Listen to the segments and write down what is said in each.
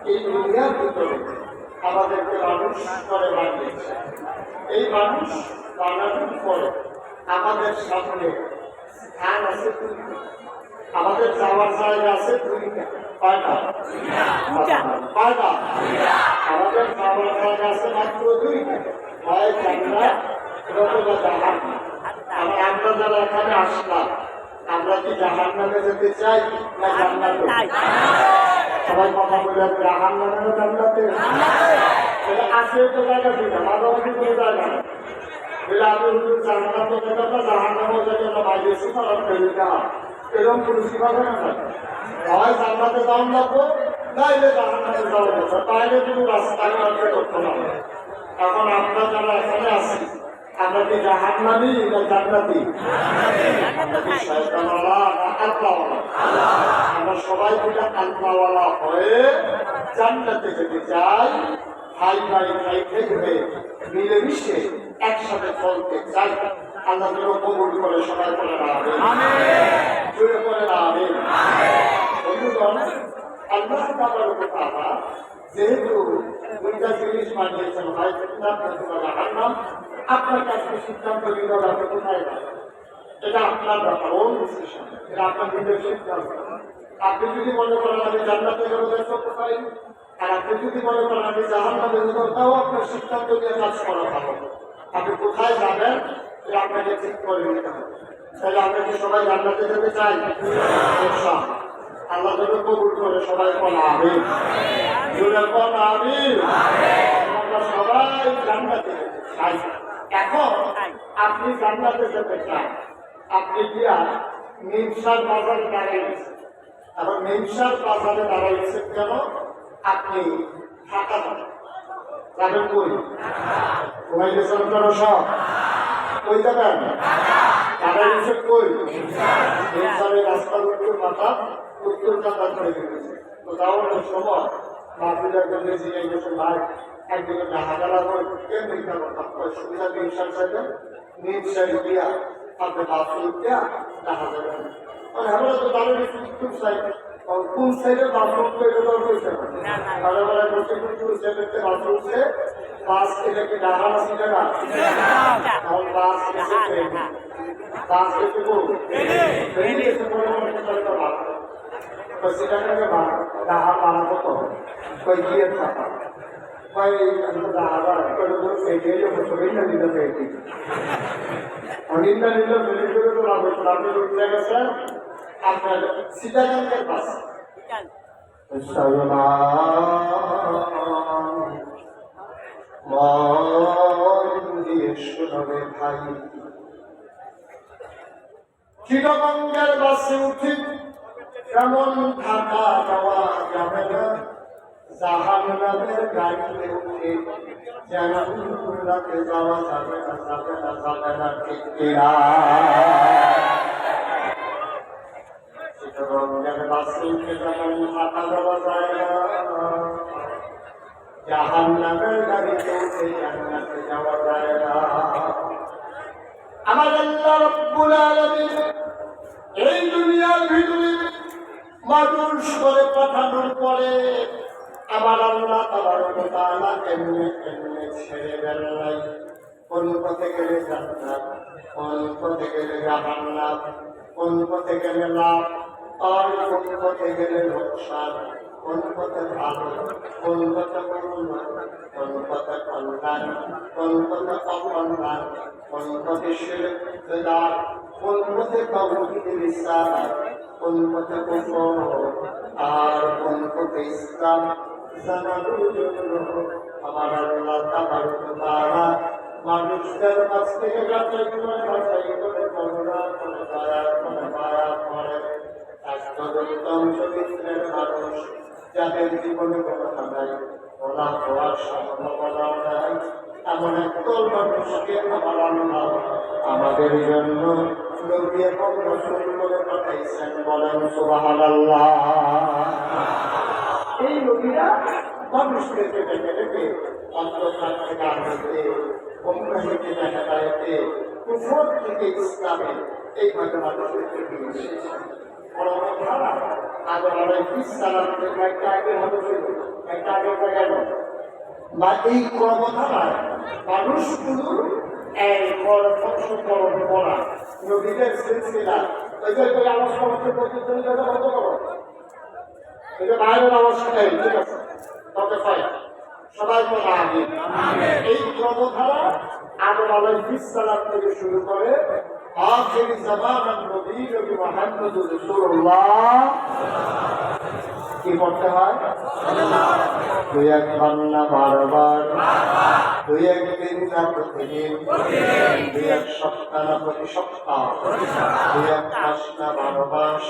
এই দুনিয়ার ভিতরে আমাদেরকে মানুষ করে বানিয়েছে। এই মানুষ বানানোর পরে আমাদের সামনে স্থান আছে দুইটা, আমাদের যাওয়ার জায়গা আছে দুইটা। কয়টা? আমাদের যাওয়ার জায়গা আছে মাত্র দুইটা, হয় জান্নাত অথবা জাহান্নাম। আমরা যারা এখানে আসলাম, আমরা কি জাহান্নামে যেতে চাই না জান্নাতে? সবাই কথা বলে জাহান্নামে না জান্নাতে? আছে তো জায়গা দুইটা, মাঝামাঝি কোনো জায়গা না। আমি হুজুর জান্নাতও যেতাম না, জাহান্নামও যেতাম না, বাইরে ছিল আর ফেরিটা এরকম কোনো সীমাবে না। হয় জান্নাতে যাওয়া লাগবো, নাইলে জাহান্নামে যাওয়া লাগবে, তাইলে কোনো রাস্তায় করতে হবে। এখন আমরা যারা এখানে আছি, আমরা কি জাহান্নামী না জান্নাতি? আমরা কি শয়তানওয়ালা না আল্লাহওয়ালা? আমরা সবাই মিলে আল্লাহওয়ালা হয়ে জান্নাতে যেতে চাই। ভাই ভাই ভাই থেকে মিলেমিশে একসাথে চলতে চাই। আল্লাহ যেন কবুল করে সবাই করে রাখবে, জুড়ে করে রাখবে। বন্ধুগণ, আল্লাহ তাআলা যেহেতু দুইটা জিনিস বানিয়েছেন, হয় জান্নাত অথবা জাহান্নাম, আপনার কাছে সিদ্ধান্ত নিতে হবে আপনি কোথায় যাবেন। এটা আপনার ব্যাপার, ওন ডিসিশন, এটা আপনার নিজের সিদ্ধান্ত। আপনি যদি মনে করেন আমি জান্নাতে যাবো, করতে পারি, আর আপনি যদি মনে করেন আমি জাহান্নামে যাবো, তাও আপনার সিদ্ধান্ত নিয়ে কাজ করা ভালো। আপনি কোথায় যাবেন এটা আপনাকে ঠিক করে নিতে হবে। তাহলে আমরা কি সবাই জান্নাতে যেতে চাই? আল্লাহ যেন কবুল করে সবাই বলা হবে, আমরা সবাই জান্নাতে যেতে চাই। এখন আপনি জান্নাতে যেতে চান, আপনি গিয়া নিমসার বাজারে দাঁড়াইছেন। এখন নিমসার বাজারে দাঁড়াইছেন কেন? আপনি ঢাকা যাবেন, কই ঘুমাই গেছেন কেন? সব কই যাবেন? দাঁড়াইছেন কই? নিমসারের রাস্তার উত্তর মাথা উত্তর কাতা করে গেছে। তো যাওয়ার সময় মাহফিলের জন্য জিজ্ঞেস গেছে, ভাই একদিকে হাজারা করে কেন মিথ্যা কথা কয়? সুবিধা নিমসার চাইবেন, নিমসার দিয়া আপনি বাথরুম দিয়া দেখা যাবেন। আমরা তো দাঁড়িয়ে উত্তর সাইড, কোন সাইডে বাথরুম তো এটা তো কইতে পারে। তাহলে বলে কোন সাইডে বাথরুম সে বাস থেকে কি ডাহান আছে জায়গা? এখন বাস বাস থেকে বল সেটাকে ডাহা মারা কত কই গিয়ে থাকা কই ডাহাবার সেইটাই না নিতে পেয়েছি। অনিন্দা নিল মেডিকেলে তো লাভ হতো, আপনি উঠে গেছেন আপনার সিটাগাঙ্গের বাস। শোনাবে ভাই, চিটাগাঙ্গের বাসে উঠি কেমন ঢাকা যাওয়া যাবে না, জাহান্নামের গাড়িতে উঠে জান্নাতে যাওয়া যাবে না, যাবে না, যাবে না, ঠিক কিনা? চিটাগাঙ্গের বাসে উঠে যেমন ঢাকা যাওয়া যায় না, জাহান্নামের গাড়িতে উঠে জান্নাতে যাওয়া যায় না। আমার আল্লাহ রাব্বুল আলামিন এই দুনিয়ার ভিতরে মানুষ করে পাঠানোর পরে আমার আল্লাহ তাআলা এমনি এমনি ছেড়ে দেন নাই। কোন পথে গেলে জান্নাত, কোন পথে গেলে জাহান্নাম, কোন পথে গেলে লাভ আর কোন পথে গেলে লোকসান, কোন পথে ভালো, কোন পথে করুণা, কোন পথে কল্যাণ, কোন পথে অকল্যাণ, কোন পথে শিরক বিদআত, কোন পথে তাওহীদের রিসালাত, কোন পথে কুফর আর কোন পথে ইসলাম জানানোর জন্য আমার আল্লাহ তাআলা মানুষদের কাছ থেকে যাচাই করে করুণা করে দয়া করে মায়া করে একদম চরিত্রের মানুষ যাদের জীবনে কোনো নাই, ওরা হওয়ার সম্ভাবনা নাই, এমন একদল মানুষকে আমার আল্লাহ আমাদের জন্য নবী এবং রাসূল করে পাঠাইছেন। বলেন সুবহানাল্লাহ। এই নবীরা মানুষদেরকে ডেকে ডেকে অন্ধকার থেকে আনতে, গোমরাহি থেকে হেদায়েতে, কুফর থেকে ইসলামে এইভাবে মানুষদেরকে নিয়ে এসেছেন। বড় খারাপ আদম আলাইহিস সালাম থেকে একটা আগে হতে একটা আগে গেল বা এই কর্মধারায় মানুষগুলো এই কর্ম করা নবীদের সিলসিলা ওই আওয়াজ করতে বন্ধ করো এটা বাইরের অবস্থায় ঠিক আছে তবে পাই সবাই বলা আগে এই ক্রমধারা আদম আলাইহিস সালাম থেকে শুরু করে আখির জামানার নবী নবী মুহাম্মদুর রাসূলুল্লাহ কি করতে হয় দুই একবার না বারবার দুই একদিন না প্রতিদিন দুই এক সপ্তাহ না প্রতি সপ্তাহ দুই এক মাস না 12 মাস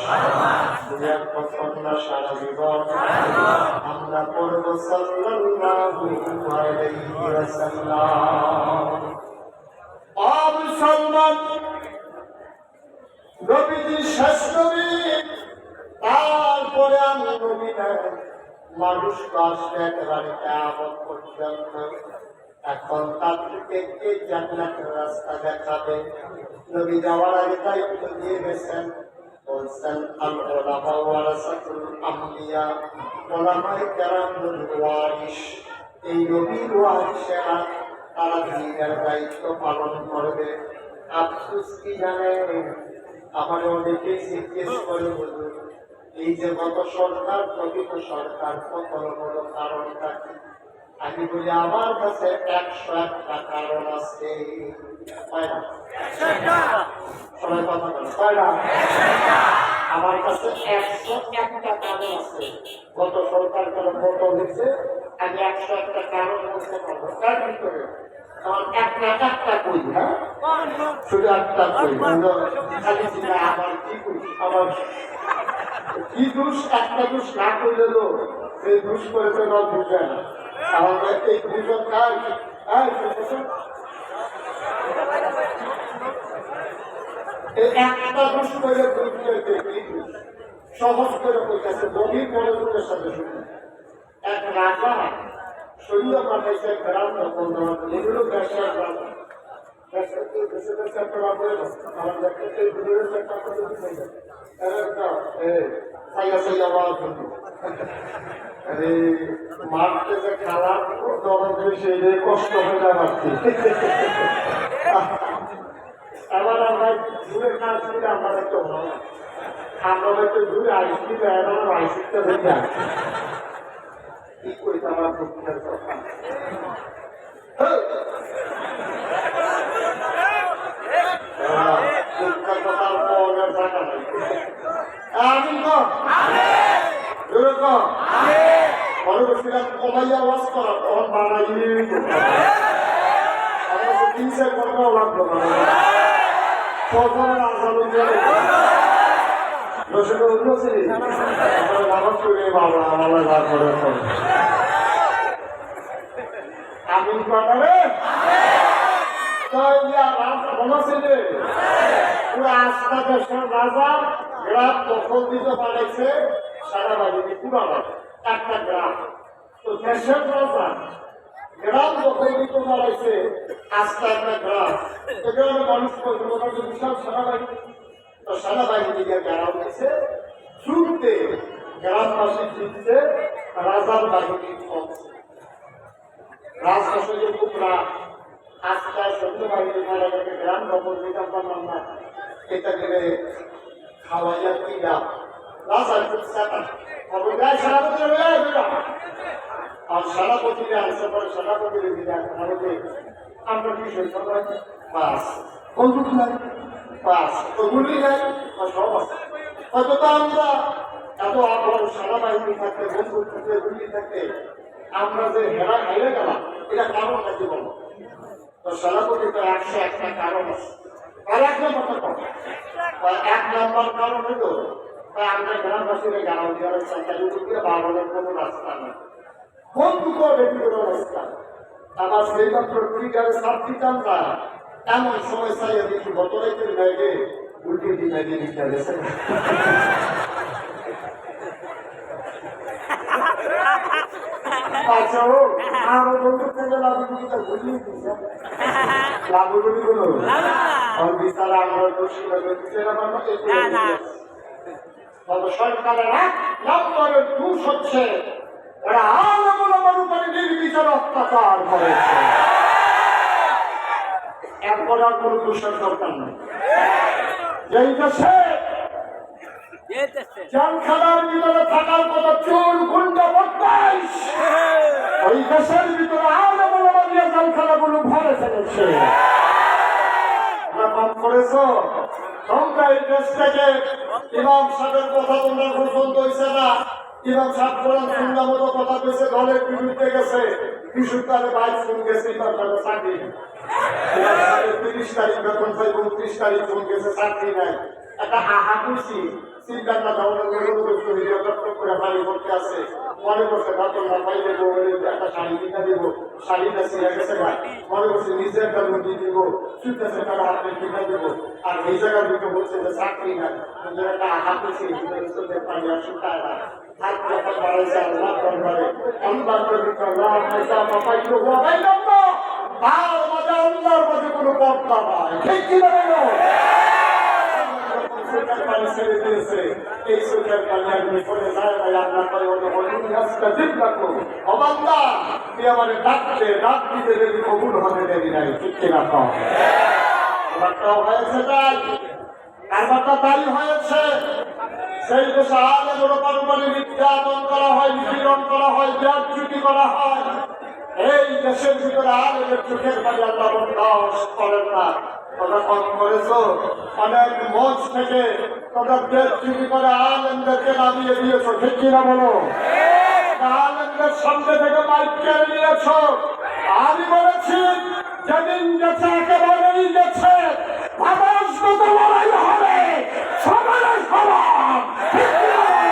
দুই এক বছর না সারা জীবন আমরা পড়ব সাল্লাল্লাহু আলাইহি ওয়াসাল্লাম। ও মুসলমান, নবীজি শেষ নবী, তারপরে আমি নবী না, মানুষ আসবে একেবারে কিয়ামত পর্যন্ত। এখন তাদেরকে কে জান্নাতের রাস্তা দেখাবে? নবী যাওয়ার আগে দায়িত্ব দিয়ে গেছেন, বলছেন আল উলামা ওয়ারাসাতুল আম্বিয়া, উলামায়ে কেরামুল ওয়ারিস। এই নবীর ওয়ারিসেরা তারা দ্বীনের দায়িত্ব পালন করবে। আফসোস কি জানেন, আমার অনেকে জিজ্ঞেস করে হুজুর, এই যে গত সরকার প্রকৃত সরকার পতন হলো কারণটা কি? আমি বলি আমার কাছে 101টা কারণ আছে। সবাই কথা বলে কয়টা? আমার কাছে 101টা কারণ আছে। গত সরকার কেন পতন হয়েছে আমি 101টা কারণ বলতে পারবো। তার ভিতরে আমার একটা কই, হ্যাঁ শুধু একটা কই, খালি চিন্তা আমার কি করি, আমার কি দোষ, একটা দোষ না করলে সেই দোষ করেছে না বুঝে না। আমাদের এই দুজন কাজ একটা দোষ করে সহজ করে বলতেছে গভীর মনোযোগের সাথে শুনে। এক রাজা শরীর পাঠাইছে গ্রাম দখল দেওয়ার জন্য, এগুলো ব্যবসার রাজা। মারতে যে খারাপ সেই কষ্ট হয়ে যাচ্ছে। এবার আমরা দূরে কাজ করে আমরা একটু আমরা একটু দূরে আইসি আইসিটা দেখে আসছি কি করি আমার দুঃখের কথা। কমাইয়া আওয়াজ করা তখন বাড়াই তিনশো করতেও লাগলো না। আমি পুরো আস্থা দেশের রাজা গ্রাম দখল দিতে পারাইছে সারা বাহিনী পুরা একটা গ্রাম। তো দেশের রাজা গ্রাম দখল দিতে পারাইছে আস্থা একটা গ্রাম। এখানে মানুষ বিশাল সেনাবাহিনী, তো সেনাবাহিনীকে গ্রাম দিয়েছে ছুটতে, গ্রামবাসী ছুটতে রাজার বাহিনী কমছে। রাজবাসী পুরা আস্থা সৈন্যবাহিনী মারাকে গ্রাম দখল দিতে পারলাম না, এটা গেলে খাওয়াইয়া কিনা রাজার খবর দেয় সেনাপতি আর সেনাপতিরা আসে পরে সেনাপতির দিকে ভারতে আমরা কি পাস বন্ধু নাই, পাস ওগুলি নাই, সব আছে। হয়তো আমরা এত বড় সেনাবাহিনী থাকতে, বন্ধু থাকতে, গুলি থাকতে আমরা যে হেরা খাইলে গেলাম, এটা কারণ নাকি বলো? তো সেনাপতি তো 101টা কারণ আছে। আর এক নম্বর কারণ হলো আমরা গ্রামবাসীরা গাঁও দেওয়ার চেষ্টা বাড়ানোর কোনো রাস্তা নেই, বন্ধুকে ব্যক্তিগত অবস্থা। আমার সেই মাত্র টুইটারে সাপ দিতাম না, এমন সময় চাইয়া দেখি বতরাইতের ব্যাগে উল্টে দিন আগে লিখে গেছে। আচ্ছা ও আমার বন্ধুর থেকে লাভগুলিটা বুঝিয়ে দিচ্ছে, লাভগুলি গুলো বিচারা আমরা দোষী সরকারের নম্বরের দোষ হচ্ছে এরা আলেম ওলামার উপরে নির্বিচারে অত্যাচার করেছে। এরপর আর কোনো দোষের দরকার নেই। যেই দেশে জেলখানার ভিতরে থাকার কথা চোর গুন্ডা বদমাইশ, ওই দেশের ভিতরে আলেম ওলামা দিয়ে জেলখানাগুলো ভরে ফেলেছে। কম করেছো তোমরা এই দেশ থেকে ইমাম সাহেবের কথা তোমরা পছন্দ হয়েছে না। ইমাম সাহেব কোরআন সুন্নাহ মতো কথা কইছে, দলের বিরুদ্ধে গেছে, বিশুদ্ধারে বাইক শুন গেছে, ইমাম সাহেবের চাকরি 30 তারিখ বেতন চাই, 29 তারিখ ফোন গেছে, চাকরি নাই। একটা আহা খুশি চিন্তার না ধারণা করে বাড়ি করতে আছে, মনে করছে বেতন না পাই দেবো, একটা শাড়ি কিনা দেবো, শাড়িটা ছিঁড়ে গেছে না, মনে করছে নিজের একটা লুঙ্গি দিব, চুটতেছে তারা হাতে কিনা দেবো। আর এই জায়গার ভিতরে বলছে যে চাকরি নাই, একটা আহা খুশি পানি আসুন তারা হাত কথা বাড়াইছে আল্লাহ দরবারে, আল্লাহর পবিত্র আল্লাহ পয়সা পাপাইলো ওয়াবাইলাম না, আর মাঝে আল্লাহর মাঝে কোনো পর্দা নাই। ঠিক কি না বলো? সুখের পানি ছেড়ে দিয়েছে, এই সুখের পানি একদিন পরে যায় ভাই আল্লাহ করে অবান্দা তুই আমার ডাকতে ডাক দিতে দেরি কবুল হবে দেরি নাই। ঠিক কিনা কম আমারটাও হয়েছে তাই, আমারটা তাই হয়েছে। সেই দেশে আলেম ওলামার উপরে নির্যাতন করা হয়, নিপীড়ন করা হয়, ব্যাগচ্যুতি করা হয়। এই দেশের ভিতরে আলেমের চোখের পানি আল্লাহ বরদাস্ত করেন না। তোমরা কম করেছো, অনেক মঞ্চ থেকে তোমরা ব্যাগচ্যুতি করে আলেমদেরকে নামিয়ে দিয়েছো। ঠিক কিনা বলো? আলেমদের সামনে থেকে মাইক কেড়ে নিয়েছো। আমি বলেছি যেদিন গেছে একেবারেই গেছে, ভাবাস মতো লড়াই হবে, সবাই সমান। ঠিক কিনা বলো?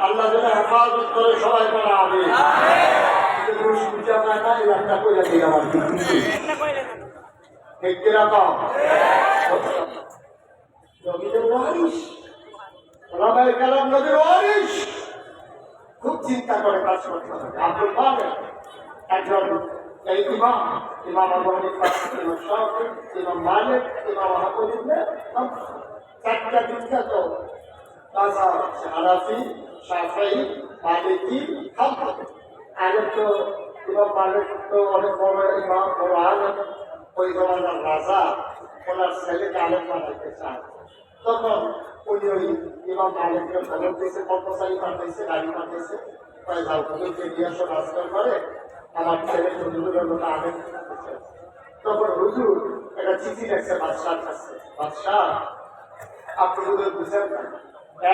আল্লাহ যেন হেফাজত করে সবাই বলা হবে। খুব চিন্তা করে কাজ করতে হবে। আব্দুল কাদের একজন এই ইমাম, ইমাম আবু হানিফা, ইমাম শাফি, ইমাম মালিক, ইমাম আহমদ ইবনে হাম্বল, চারটা বিখ্যাত মাযহাব হানাফি, শাফিঈ, মালিকি, হাম্বলি। আগে তো ইমাম মালিক তো অনেক বড় ইমাম, বড় আলেম, ওই জমানার রাজা ওনার ছেলেকে আলেম বানাইতে চায়। তখন উনি ওই ইমাম মালিককে খবর দিয়েছে, কর্মচারী পাঠাইছে, গাড়ি পাঠাইছে, তাই যাও হুজুরকে নিয়ে আসো রাস্তার করে, আমার ছেলে হুজুরের মতো আলেম। তখন হুজুর একটা চিঠি লেখছে বাদশার কাছে, বাদশাহ আপনি হুজুর বুঝেন না,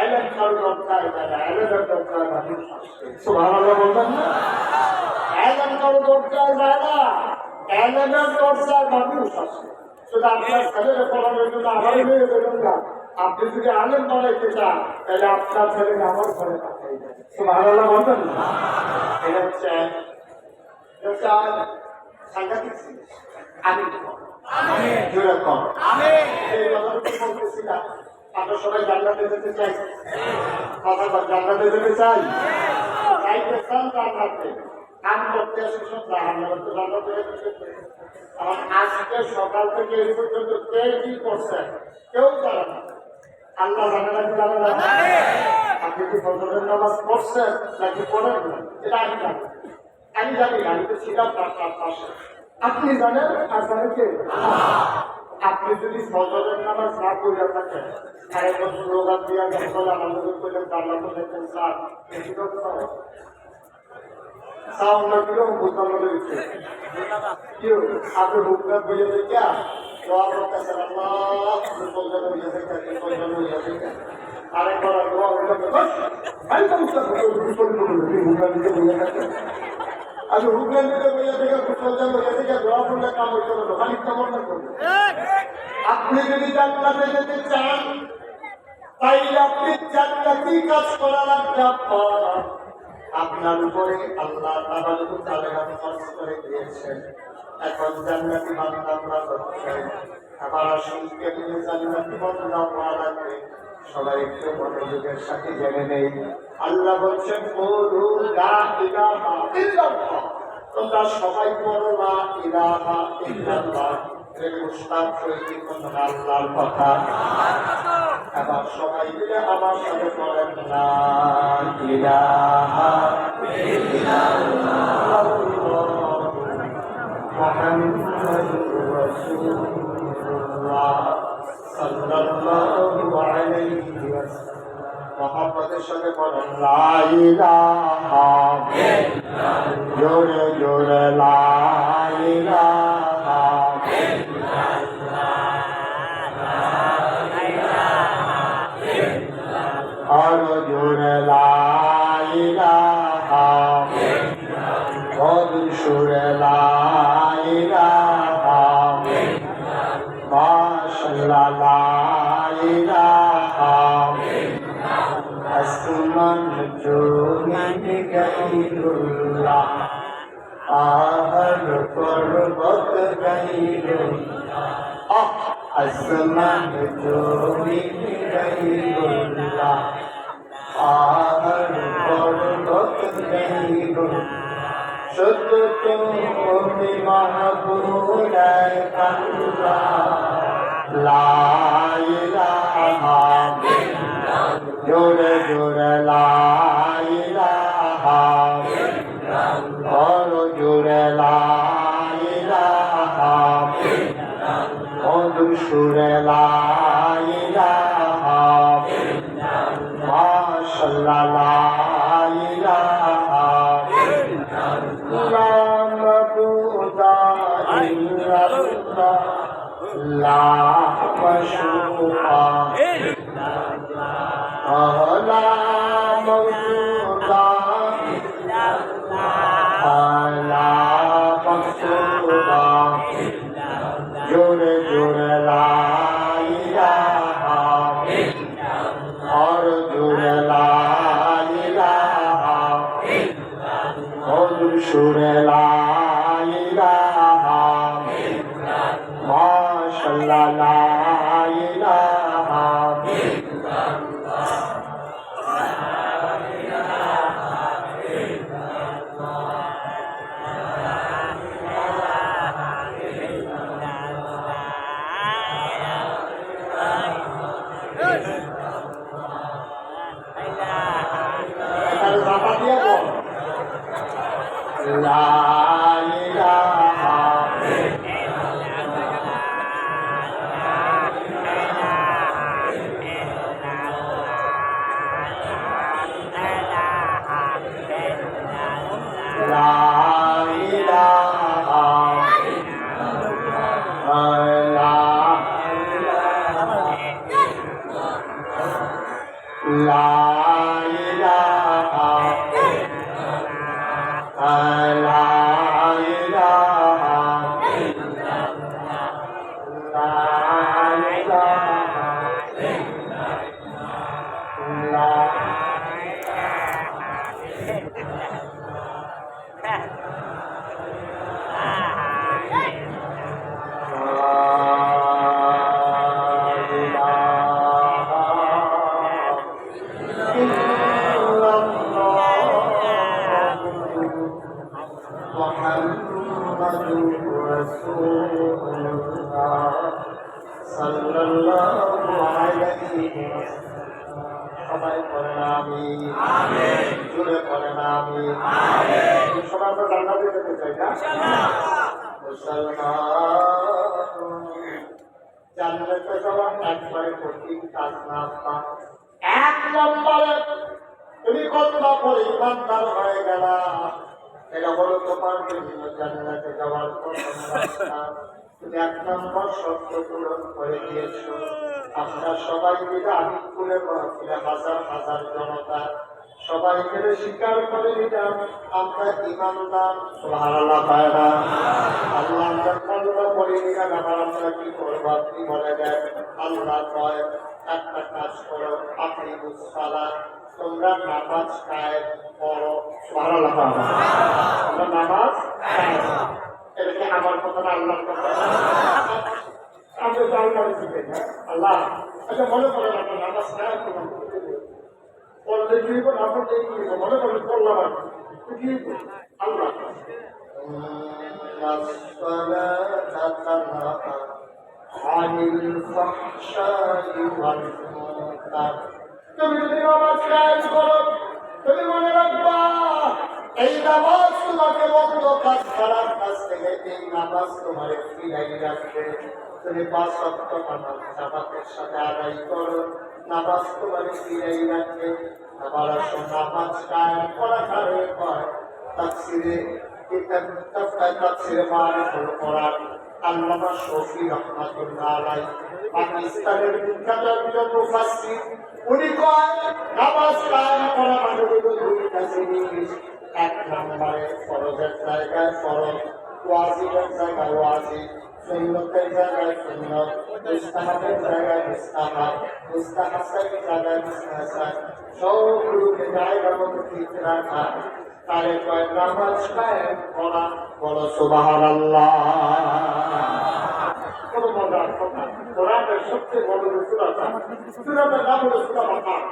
এলেম কারো দরকার হয় না, এলেমের দরকার মানুষ আসছে। সুবহানাল্লাহ বলবেন না? এলেম কারো দরকার হয় না, এলেমের দরকার মানুষ আসছে। শুধু আপনার ছেলেকে পড়ানোর জন্য আমার মেয়ে দেবেন না। আপনি যদি আলেম বানাইতে চান তাহলে আপনার ছেলেকে আমার ঘরে পাঠাই দেন। সুবহানাল্লাহ বলবেন না? এটা হচ্ছে সাংঘাতিক জিনিস। আমি যেরকম এই কথাটা বলতেছিলাম, আমরা সবাই জান্নাতে যেতে চাই, কথা জান্নাতে যেতে চাই, চাইতে চান জান্নাতে, কাম করতে আসে সব জান্নাতে জান্নাতে। আমার আজকে সকাল থেকে এই পর্যন্ত কে কি করছে কেউ জানে না। আল্লাহ জানে না, কি জানে না? আপনি কি ফজরের নামাজ পড়ছেন নাকি পড়েন না এটা আমি জানি। আমি জানি না, আমি তো ছিলাম তার পাশে। আপনি জানেন আর জানেন কে? আপনি যদি ফজরের নামাজ না পড়িয়া থাকেন, আর এখন স্লোগান দিয়া যখন আমাদের করলেন আল্লাহ বলেছেন স্যার সাউন্ড কিরকম বুঝলাম কেউ আপনি হুকনা বইয়ে দেখা দোয়া করতেছেন, আল্লাহ মুসলমান হইয়া দেখা, মুসলমান হইয়া দেখা। আরেকবার দোয়া হইলে আমি হুকলান দিতে বইয়া থেকে মুসলমান হইয়া দেখা দোয়া করলে কাম হইতে পারবো, খালি কেমন না করবো। আপনি যদি জান্নাতে যেতে চান তাইলে আপনি জান্নাতি কাজ করা লাগবে। আপনার উপরে আল্লাহ তাআলা ফরজ করে দিয়েছেন। এখন জান্নাতি বান্দা আমরা হচ্ছেন, আবার আসুন কেমনে জান্নাতি বান্দা হওয়া লাগবে সবাই একটু মনোযোগের সাথে জেনে নেই। আল্লাহ বলছেন কুলু লা ইলাহা ইল্লাল্লাহ, তোমরা সবাই বলো লা ইলাহা ইল্লাল্লাহ। মুস্তাক শহীদ কথা আল্লাহর কথা। এবার সবাই মিলে আমার সাথে বলেন লা ইলাহা ইল্লাল্লাহ মুহাম্মাদুর রাসূলুল্লাহ সাল্লাল্লাহু আলাইহি ওয়াসাল্লাম। মুহাম্মাদের সাথে বলেন লা ইলাহা ইল্লাল্লাহ, জোরে জোরে লা ইলাহা ইল্লাল্লাহ, আরো জোরে লা ইলাহা ইল্লাল্লাহ, মধুর সুরে লা ইলাহা ইল্লাল্লাহ, মাশাআল্লাহ লা ইলাহা ইল্লাল্লাহ, আসমান জমিন গায়রুল্লাহ, পাহাড় পর্বত গায়রুল্লাহ, আসমান জমিন গায়রুল্লাহ, পাহাড় পর্বত গায়রুল্লাহ, শুধু তুমি মাহবুব আল্লাহ, লা ইলাহা ইল্লাল্লাহ, জোরে জোরে লা ইলাহা ইল্লাল্লাহ, বড় জোরে লা ইলাহা ইল্লাল্লাহ, মধুর সুরে লা ইলাহা ইল্লাল্লাহ, মাশাআল্লাহ লা ইলাহা ইল্লাল্লাহ, লা মাবুদা ইল্লাল্লাহ, লা মাশরুকা ইল্লাল্লাহ, লা মাবুদা ইল্লাল্লাহ, লা মাশরুকা ইল্লাল্লাহ, জোরে জোরে লা ইলাহা ইল্লাল্লাহ, আর জোরে লা ইলাহা ইল্লাল্লাহ, মধুর সুরে লা ইলাহা ইল্লাল্লাহ, মাশাআল্লাহ লা ইলাহা ইল্লাল্লাহ, লা ইলাহা লা ইলাহা লা ইলাহা সবাই পড়েন আমিন, জোরে পড়েন আমিন। সবাই আমরা জান্নাতে যেতে চাই না? জান্নাতে যাওয়ার একবারে কঠিন কাজ না। এক নম্বরে তুমি কতটা পরে ইমানদার হয়ে গেলা, এটা হলো তোমার জন্য জান্নাতে যাওয়ার প্রথম রাস্তা। তুমি এক নম্বর শর্ত পূরণ করে দিয়েছো। আমরা সবাই মিলে আমিরপুরে মহফিলে হাজার হাজার জনতা সবাই মিলে স্বীকার করে নিলাম আমরা ইমানদার। সুবহানাল্লাহ পায় না? আল্লাহ আমরা কলমা পড়ে নিলাম, আবার আমরা কি করবো আপনি বলে দেন। আল্লাহ কয় একটা কাজ করো, আকিমুস সালাত, তোমরা নামাজ কায়েম করো। সুবহানাল্লাহ পায় না? আমরা নামাজ কায়েম, এটা কি আমার কথা না আল্লাহর কথা? আমরা তো আল্লাহর দিকে না। আল্লাহ আচ্ছা মনে করেন আপনার নামাজ না পড়লে কি হইব না পড়লে কি হইব মনে করেন পড়লাম আর কি আল্লাহ عن الفحشاء والمنكر তুমি যদি নামাজ কায়েম করো তুমি মনে রাখবা এই নামাজ তোমাকে বন্ধ কাজ খারাপ কাজ থেকে এই নামাজ তোমার ফিরাই রাখবে তুমি 5 ওয়াক্ত নামাজ জামাতের সাথে আদায় করো নামাজ তোমার ফিরাই রাখবে আবার আসো নামাজ কায়েম করা কারে হয় তাফসিরে তাফসিরে মারিফুল কোরআন আল্লামা শফি রহমাতুল্লাহ আলাইহি পাকিস্তানের বিখ্যাত একজন মুফাসসির উনি কয় নামাজ কায়েম করা মানে হলো দুইটা জিনিস এক নম্বরে ফরজের জায়গায় ফরজ ওয়াজিবের জায়গায় ওয়াজিব সুন্নতের জায়গায় সুন্নত মুস্তাহাবের জায়গায় মুস্তাহাব মুস্তাহাবের জায়গায় মুস্তাহাব সবগুলোকে জায়গা মতো ঠিক রাখা তারে কয় নামাজ কায়েম করা বলো সুবহানাল্লাহ কত মজার কথা কোরআনের সবচেয়ে বড় সূরাটা সূরাটার নাম হলো সূরা বাকারা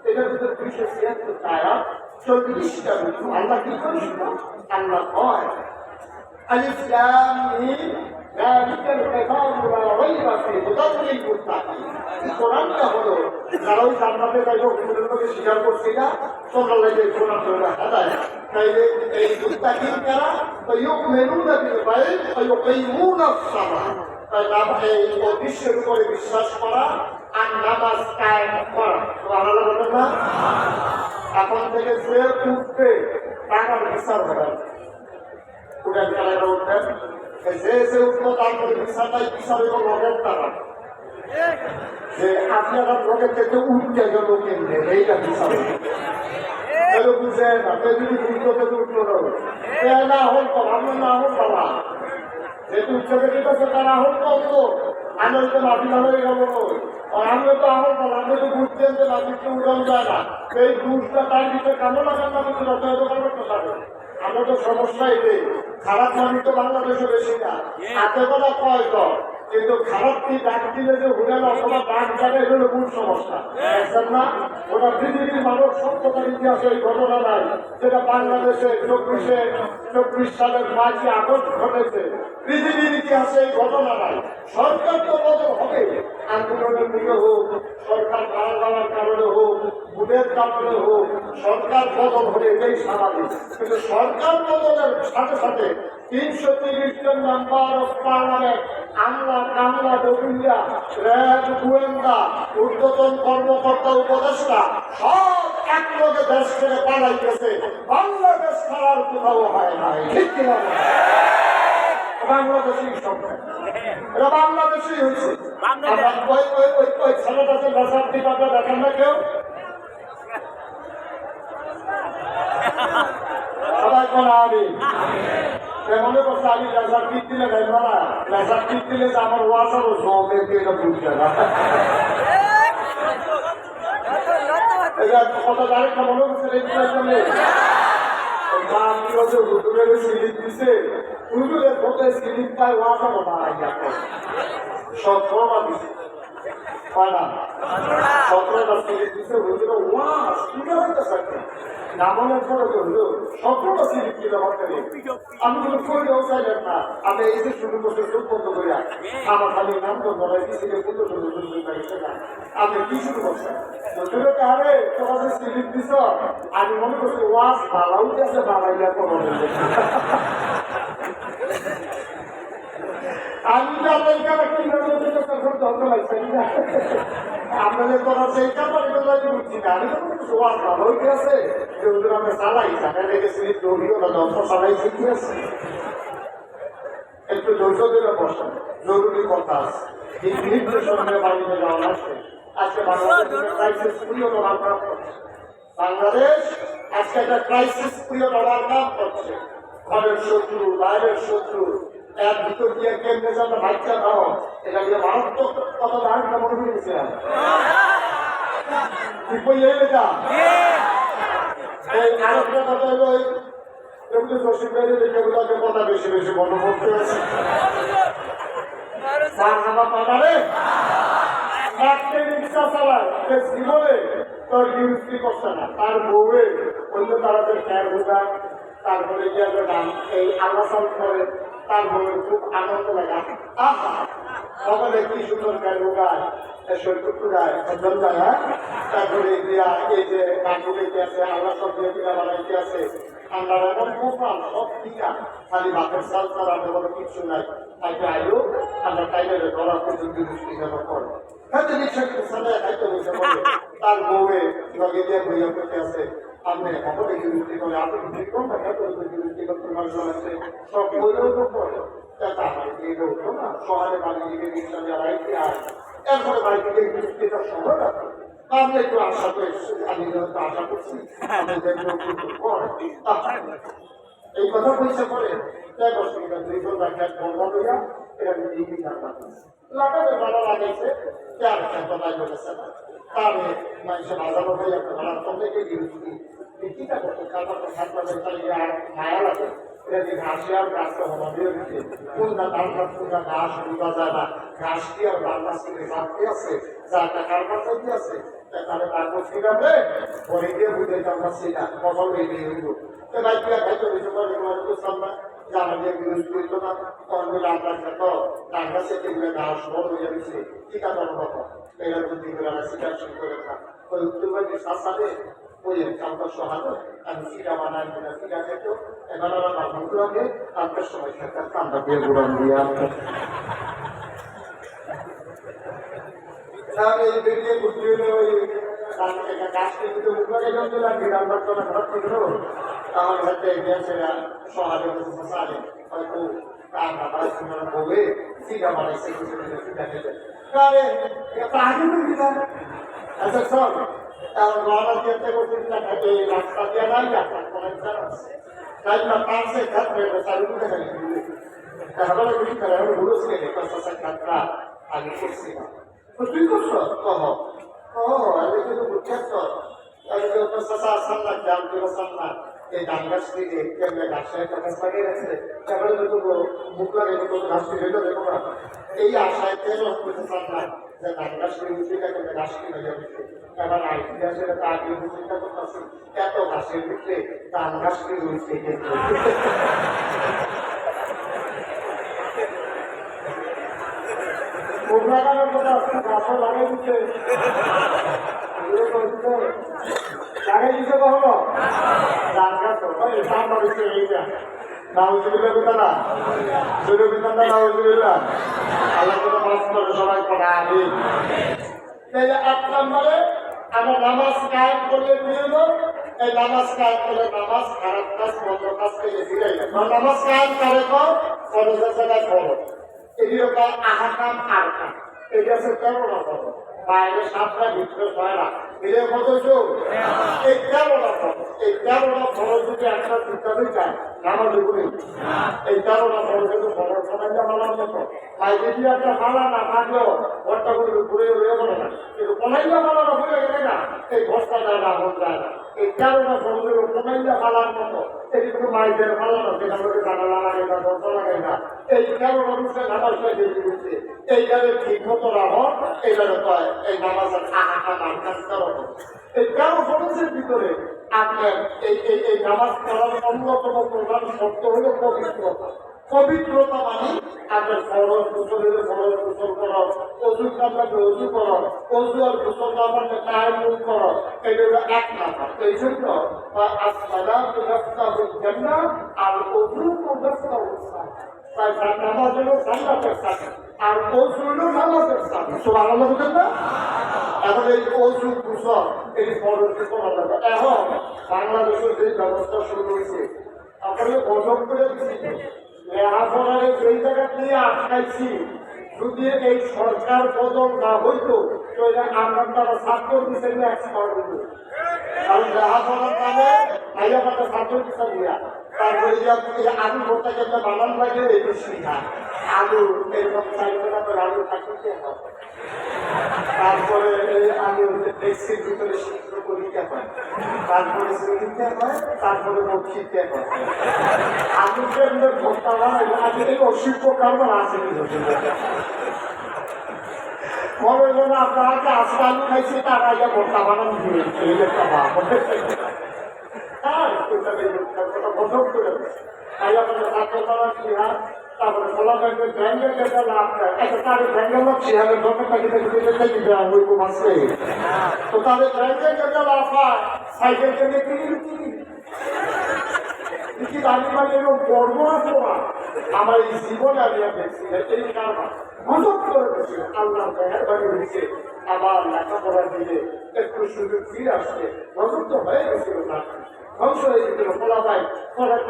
এটার ভিতরে 276 আয়াত 40টা রূপ আল্লাহ কি করেছিল আল্লাহ কয় আলিফ লাম মিম যালিকাল কিতাবু লা রাইবা ফীহি হুদাল লিল মুত্তাকিন এই কোরআনটা হলো যারা ওই জান্নাতে যাইবে হুজুরকে স্বীকার করছে না সোনালে যে কোরআন হলো হেদায়েত তাইলে এই মুত্তাকিন কারা ফায়ুমিনুনা বিল গায়ব ফায়ুকিমুনা আস-সালাহ তাই এই বিশ্বের উপরে বিশ্বাস করা আর নামাজ কায়েম করা সুবহানাল্লাহ বলেন না এখন থেকে যে উঠবে তার বিচার হবে উঠে খেলাটা উঠবেন যে উঠলো তারপরে বিচারটাই বিচার এবং লগের তারা যে আপনারা লগের থেকে উঠতে গেল কেমনে এইটা বিচার বুঝে না যদি উঠলো থেকে উঠলো না হল তো আমরা না হল বাবা যেহেতু উচ্চকে যেতেছে তারা হল তো আমরা তো মাটি হয়ে গেল আর আমরা তো আহল পাল আমরা তো ঘুরতে আনতে মাটিতে উড়ানো যায় না এই ঘুষটা তার ভিতরে কেমন লাগান না কিন্তু যথাযথ করতে পারে আমরা তো সমস্যা এটাই খারাপ মানুষ তো বাংলাদেশে বেশি না হাতে বলা কয় তো কিন্তু খারাপ কি ডাক দিলে যে হুড়াল অথবা ডাক যাবে এগুলো মূল সমস্যা দেখছেন না ওটা পৃথিবীর মানব সভ্যতার ইতিহাসে এই ঘটনা নাই যেটা বাংলাদেশে 24 সালের 5 আগস্ট ঘটেছে পৃথিবীর ইতিহাসে এই ঘটনা নাই সরকার তো বদল হবে আন্দোলনের দিকে হোক সরকার মারা যাওয়ার কারণে হোক ভোটের কারণে হোক সরকার বদল হবে এটাই স্বাভাবিক কিন্তু সরকার বদলের সাথে সাথে 330 জন মেম্বার অফ পার্লামেন্ট আমলা কামলা ডকুলিয়া র্যাব গোয়েন্দা ঊর্ধ্বতন কর্মকর্তা উপদেষ্টা সব একলগে দেশ ছেড়ে পালাইতেছে বাংলাদেশ ছাড়ার কোথাও হয় নাই ঠিক কিনা বাংলাদেশই সরকার এটা বাংলাদেশই হয়েছে ওই ছেলেটা যে রেজাল্ট দিবে আপনারা দেখেন না কেউ সবাই কোন আমি মনে করছে আমি রেজাল্ট টিপ দিলে না রেজাল্ট টিপ দিলে যে আমার ওয়াজ আরো জমে এটা বুঝবে না এটা কথা আরেকটা মনে করছে হুজুরের সিলিপ দিছে হুজুরের মধ্যে সিলিপ পায় ওয়াজ আরো বাড়াইয়া সব দিছে হয় না 17টা সিলিপ দিছে হুজুরের ওয়াজ কিনে হইতেছে নামানোর পরে হলো 17টা সিলিপ কিনে হতে আমি কোনো কইলেও চাইলেন না আমি এই যে শুরু করতে চোখ বন্ধ করে আমার খালি নাম তো ধরাই দিয়েছি আপনি কি শুরু করছেন হুজুরকে আরে তোমার যে সিলিপ দিছ আমি মনে করছি ওয়াজ ভালো উঠেছে বাড়াইয়া কোনো আমি আপনার আপনাদের করার সেই কারণে বুঝছি না আমি তো ভালো হইতে আছে যে ওদের আমরা চালাই চাকা রেখেছি দৌড়িও না যন্ত্র চালাইছি কি আছে একটু ধৈর্য দিলে বসেন জরুরি কথা আছে এই মিনিটের সঙ্গে বাড়িতে যাওয়া আছে আজকে বাংলাদেশ পিরিয়ড ওভার কাম করছে বাংলাদেশ আজকে একটা ক্রাইসিস পিরিয়ড ওভার কাম করছে ঘরের শত্রু বাইরের শত্রু এর ভিতর দিয়ে কেমনে যে আমরা বাচ্চা খাও এটা দিয়ে মারাত্মক কত দাঁড়িয়ে মনে করেছিলাম ঠিক বই এটা এই আরেকটা কথা হলো এগুলো জসিম ভাই যেগুলোকে কথা বেশি বেশি মনে করতে হয়েছে একটা রিক্সা চালায় জীবনে তোর বিরক্তি করছে না, তার বউয়ে অন্য তারাদের খেয়াল বোঝা, তারপরে গিয়ে গান এই আলোচন করে, তার বউয়ের খুব আনন্দ লাগে। সকালে কি সুন্দর খেয়াল বোঝায়, তারপরে এই যে গান গাইতে আছে, আলোচন দিয়ে পিঠা বানাইতে আছে, আমরা এমন প্রোগ্রাম সব ঠিকা, খালি ভাতের চাল ছাড়া বলে কিছু নাই। তাকে আইও আমরা টাইমে ধরা পর্যন্ত করে হয়তো রিক্সা খাইতে বসে পড়ে, তার বউয়ে লগে দিয়ে বইয়া করতে আছে, আপনি সকলে বিরক্তি করে, আপনি বিক্রি করুন না, বিরক্তি করতে মানুষ আছে, সব বইলেও তো করে আমার দিয়ে উঠলো না, শহরে বাড়ি দিকে রিক্সা দেওয়া রাইতে আর এরপরে বাড়ি থেকে বিরক্তিটা সময় রাখো। আমি একটু আশা করছি, আমি যেহেতু আশা করছি এই কথা পয়সা করে দুইজন রাখার বন্ধ হইয়া এটা লাগাতে ভালো লাগাইছে, চার কথাই বলেছে না, তাহলে মানুষের বাজানো হয়ে যাবে, ভাড়া সবাইকে বিরক্তি টিকা করতে খাবার চালিয়ে আর মায়া লাগে। এটা যে ঘাসে আর গাছটা হওয়া দিয়ে দিচ্ছে, কোনটা ধান গাছ কোনটা ঘাস বোঝা যায় না, ঘাস কি আর ধান গাছ থেকে চাপতে আছে, যা একটা কারবার চাইতে আছে, তাহলে তারপর শিখাবে পরে গিয়ে বুঝাইতে আমরা সেটা কখন রেডি হইব। বাইক খাইতে হয়েছে পরে বুঝতাম না যে আমাদের বিরোধী হইতো না, তখন বলে আমরা খেত ধান গাছে যেগুলো ঘাস বড় হয়ে গেছে টিকা দেওয়ার কথা, এরা বুদ্ধি করে আমরা শিকার শুরু করে থাক ওই উত্তরবাড়ির সাথে ওই চালটা সহানো আমি সিটা বানাই কিনা সিটা খেত, এবার ওরা বাবু লাগে তারপর সময় থাকার কামটা দিয়ে গুড়ান দিয়ে এই বেরিয়ে ঘুরতে হলে ওই গাছ কিন্তু মুখ লাগে জমছিলাম বিরামবার তো ঘর থেকে আমার হাতে গেছে সহায় সালে হয়তো তার বাবা বলে সিটা বানাইছে সিটা খেতে আচ্ছা সব এখন গহনা চেষ্টা করছেন না থাকে রাস্তা দিয়ে নাই আপনার কনেকশন আছে তাই না পাশে থাকবে চালু করে থাকবে তাহলে বুঝি করে আমি বলেছি কাছে কাটরা আগে করছি না তো তুই করছ কহ ও আমি কিন্তু বুঝছ আমি তো সাসা সামনা জাম দিব সামনা এই ডাঙ্গাস থেকে কেমনে গাছের কাছে লাগিয়ে রাখছে তারপরে তো মুখ লাগে তো ঘাস থেকে দেখো না এই আশায় কেন করতে সামনা যে ডাঙ্গাস থেকে কেমনে ঘাস কিনে যাবে এবার ইতিহাসের আগে চিন্তা করতেছি এত ঘাসের ভিতরে ধান ঘাস রয়েছে লাগানোর কথা গাছও লাগাই দিচ্ছে লাগাই দিচ্ছে কখনো ধান গাছ ধান বাড়িছে এইটা নাউজুবিল্লাহ কোথায় সুরবিল্লাহ নাউজুবিল্লাহ আল্লাহ করে মাফ করে সবাই পড়া আমি তাহলে ৮ নম্বরে আমরা নামাজ কায়েম করলে নিয়ম এই নামাজ কায়েম করলে নামাজ খারাপ কাজ বন্ধ কাজ থেকে ফিরে যায় নামাজ কায়েম করে ফরজের জায়গায় ফরজ এগুলো কয় আহাকাম আরকাম এটা হচ্ছে ১৩টা ফরজ বাইরে ৭টা ভিতরে ৬টা মিলে কত যোগ এই ১৩টা ফরজ এই ১৩টা ফরজ যদি একটা চিন্তাতে যায় নামাজ এগুলি এই ১৩টা ফরজ কিন্তু ফরজ বানাইলে মানার মতো তাই যদি একটা মালা না থাকলেও ঘরটা করে ঘুরে ঘুরে বলে না কিন্তু কোনাইলে মালাটা ঘুরে গেলে না এই ঘরটা যায় না মন যায় না এই ১৩টা ফরজের কোনাইলে মালার মতো এই কিন্তু মাইদের মালা না সেটা লোকে জানালা লাগে না দরজা লাগায় না এই ১৩টা রুসে নামাজটা দিয়ে দিচ্ছে এইটারে ঠিক মতো রাখো এইটারে কয় এই নামাজের আহাটা নামকাজ করো এই ১৩ ফরজের ভিতরে আপনার এই নামাজ পড়ার অন্যতম প্রধান শর্ত হলো পবিত্রতা পবিত্রতা মানে আপনার ফরজ গোসল হলে ফরজ গোসল করো অজু কাপড়ে অজু করো অজু আর গোসল কাপড়ে তায়াম্মুম করো এটা হলো ১ নাম্বার এই জন্য আসসালাতু মিফতাহুল জান্নাহ আর অজু মিফতাহুস সালাত তাই নামাজ হলো জান্নাতের সাথে আর অজু হলো নামাজের সাথে সুবহানাল্লাহ বলেন না এখন এই অজু গোসল এই ফরজ করা যাবে এখন বাংলাদেশের যে ব্যবস্থা শুরু হয়েছে আপনাকে গজব করে দিচ্ছি লেখাপড়ার যেই জায়গা নিয়ে আটকাইছি যদি এই সরকার বদল না হইতো তাহলে আমরা তারা ছাত্র হিসেবে এক্সপার্ট হইত কারণ লেখাপড়ার নামে ভাইয়া পাতা ছাত্র হিসাবে দিয়া তারপরে আলু ভর্তা কেমন বানান লাগে এই শিখা আলু এরকম চাইটা করে আলু থাকতে হবে তারপরে এই আলু ট্যাক্সির ভিতরে শিক্ষা পরীক্ষা হয় তারপরে শিক্ষা হয় তারপরে শিক্ষা হয় আলুদের ভর্তা বানাই আজকে এই অশিল্প কারবার আছে মনে হলো না আপনাকে আসমান খাইছি তার আগে ভোটটা বানানো দিয়েছে এই একটা ভাব বন্ধ করে তারপরে খোলা ব্যাংকের ব্যাংকের যেটা লাভ তার ব্যাংকের লোক সেখানে আছে তো তাদের ব্যাংকের যেটা লাভ হয় সাইকেল থেকে কি দামি মানে এরকম গর্ব আছে আমার এই জীবনে আমি দেখছি এই কারণ মজব করে দিয়েছে আল্লাহ মেহরবানি হয়েছে আবার লেখাপড়ার দিকে একটু সুযোগ ফিরে আসছে মজব তো হয়ে গেছিল না ধ্বংস হয়ে গেছিল খোলা পাই খোলার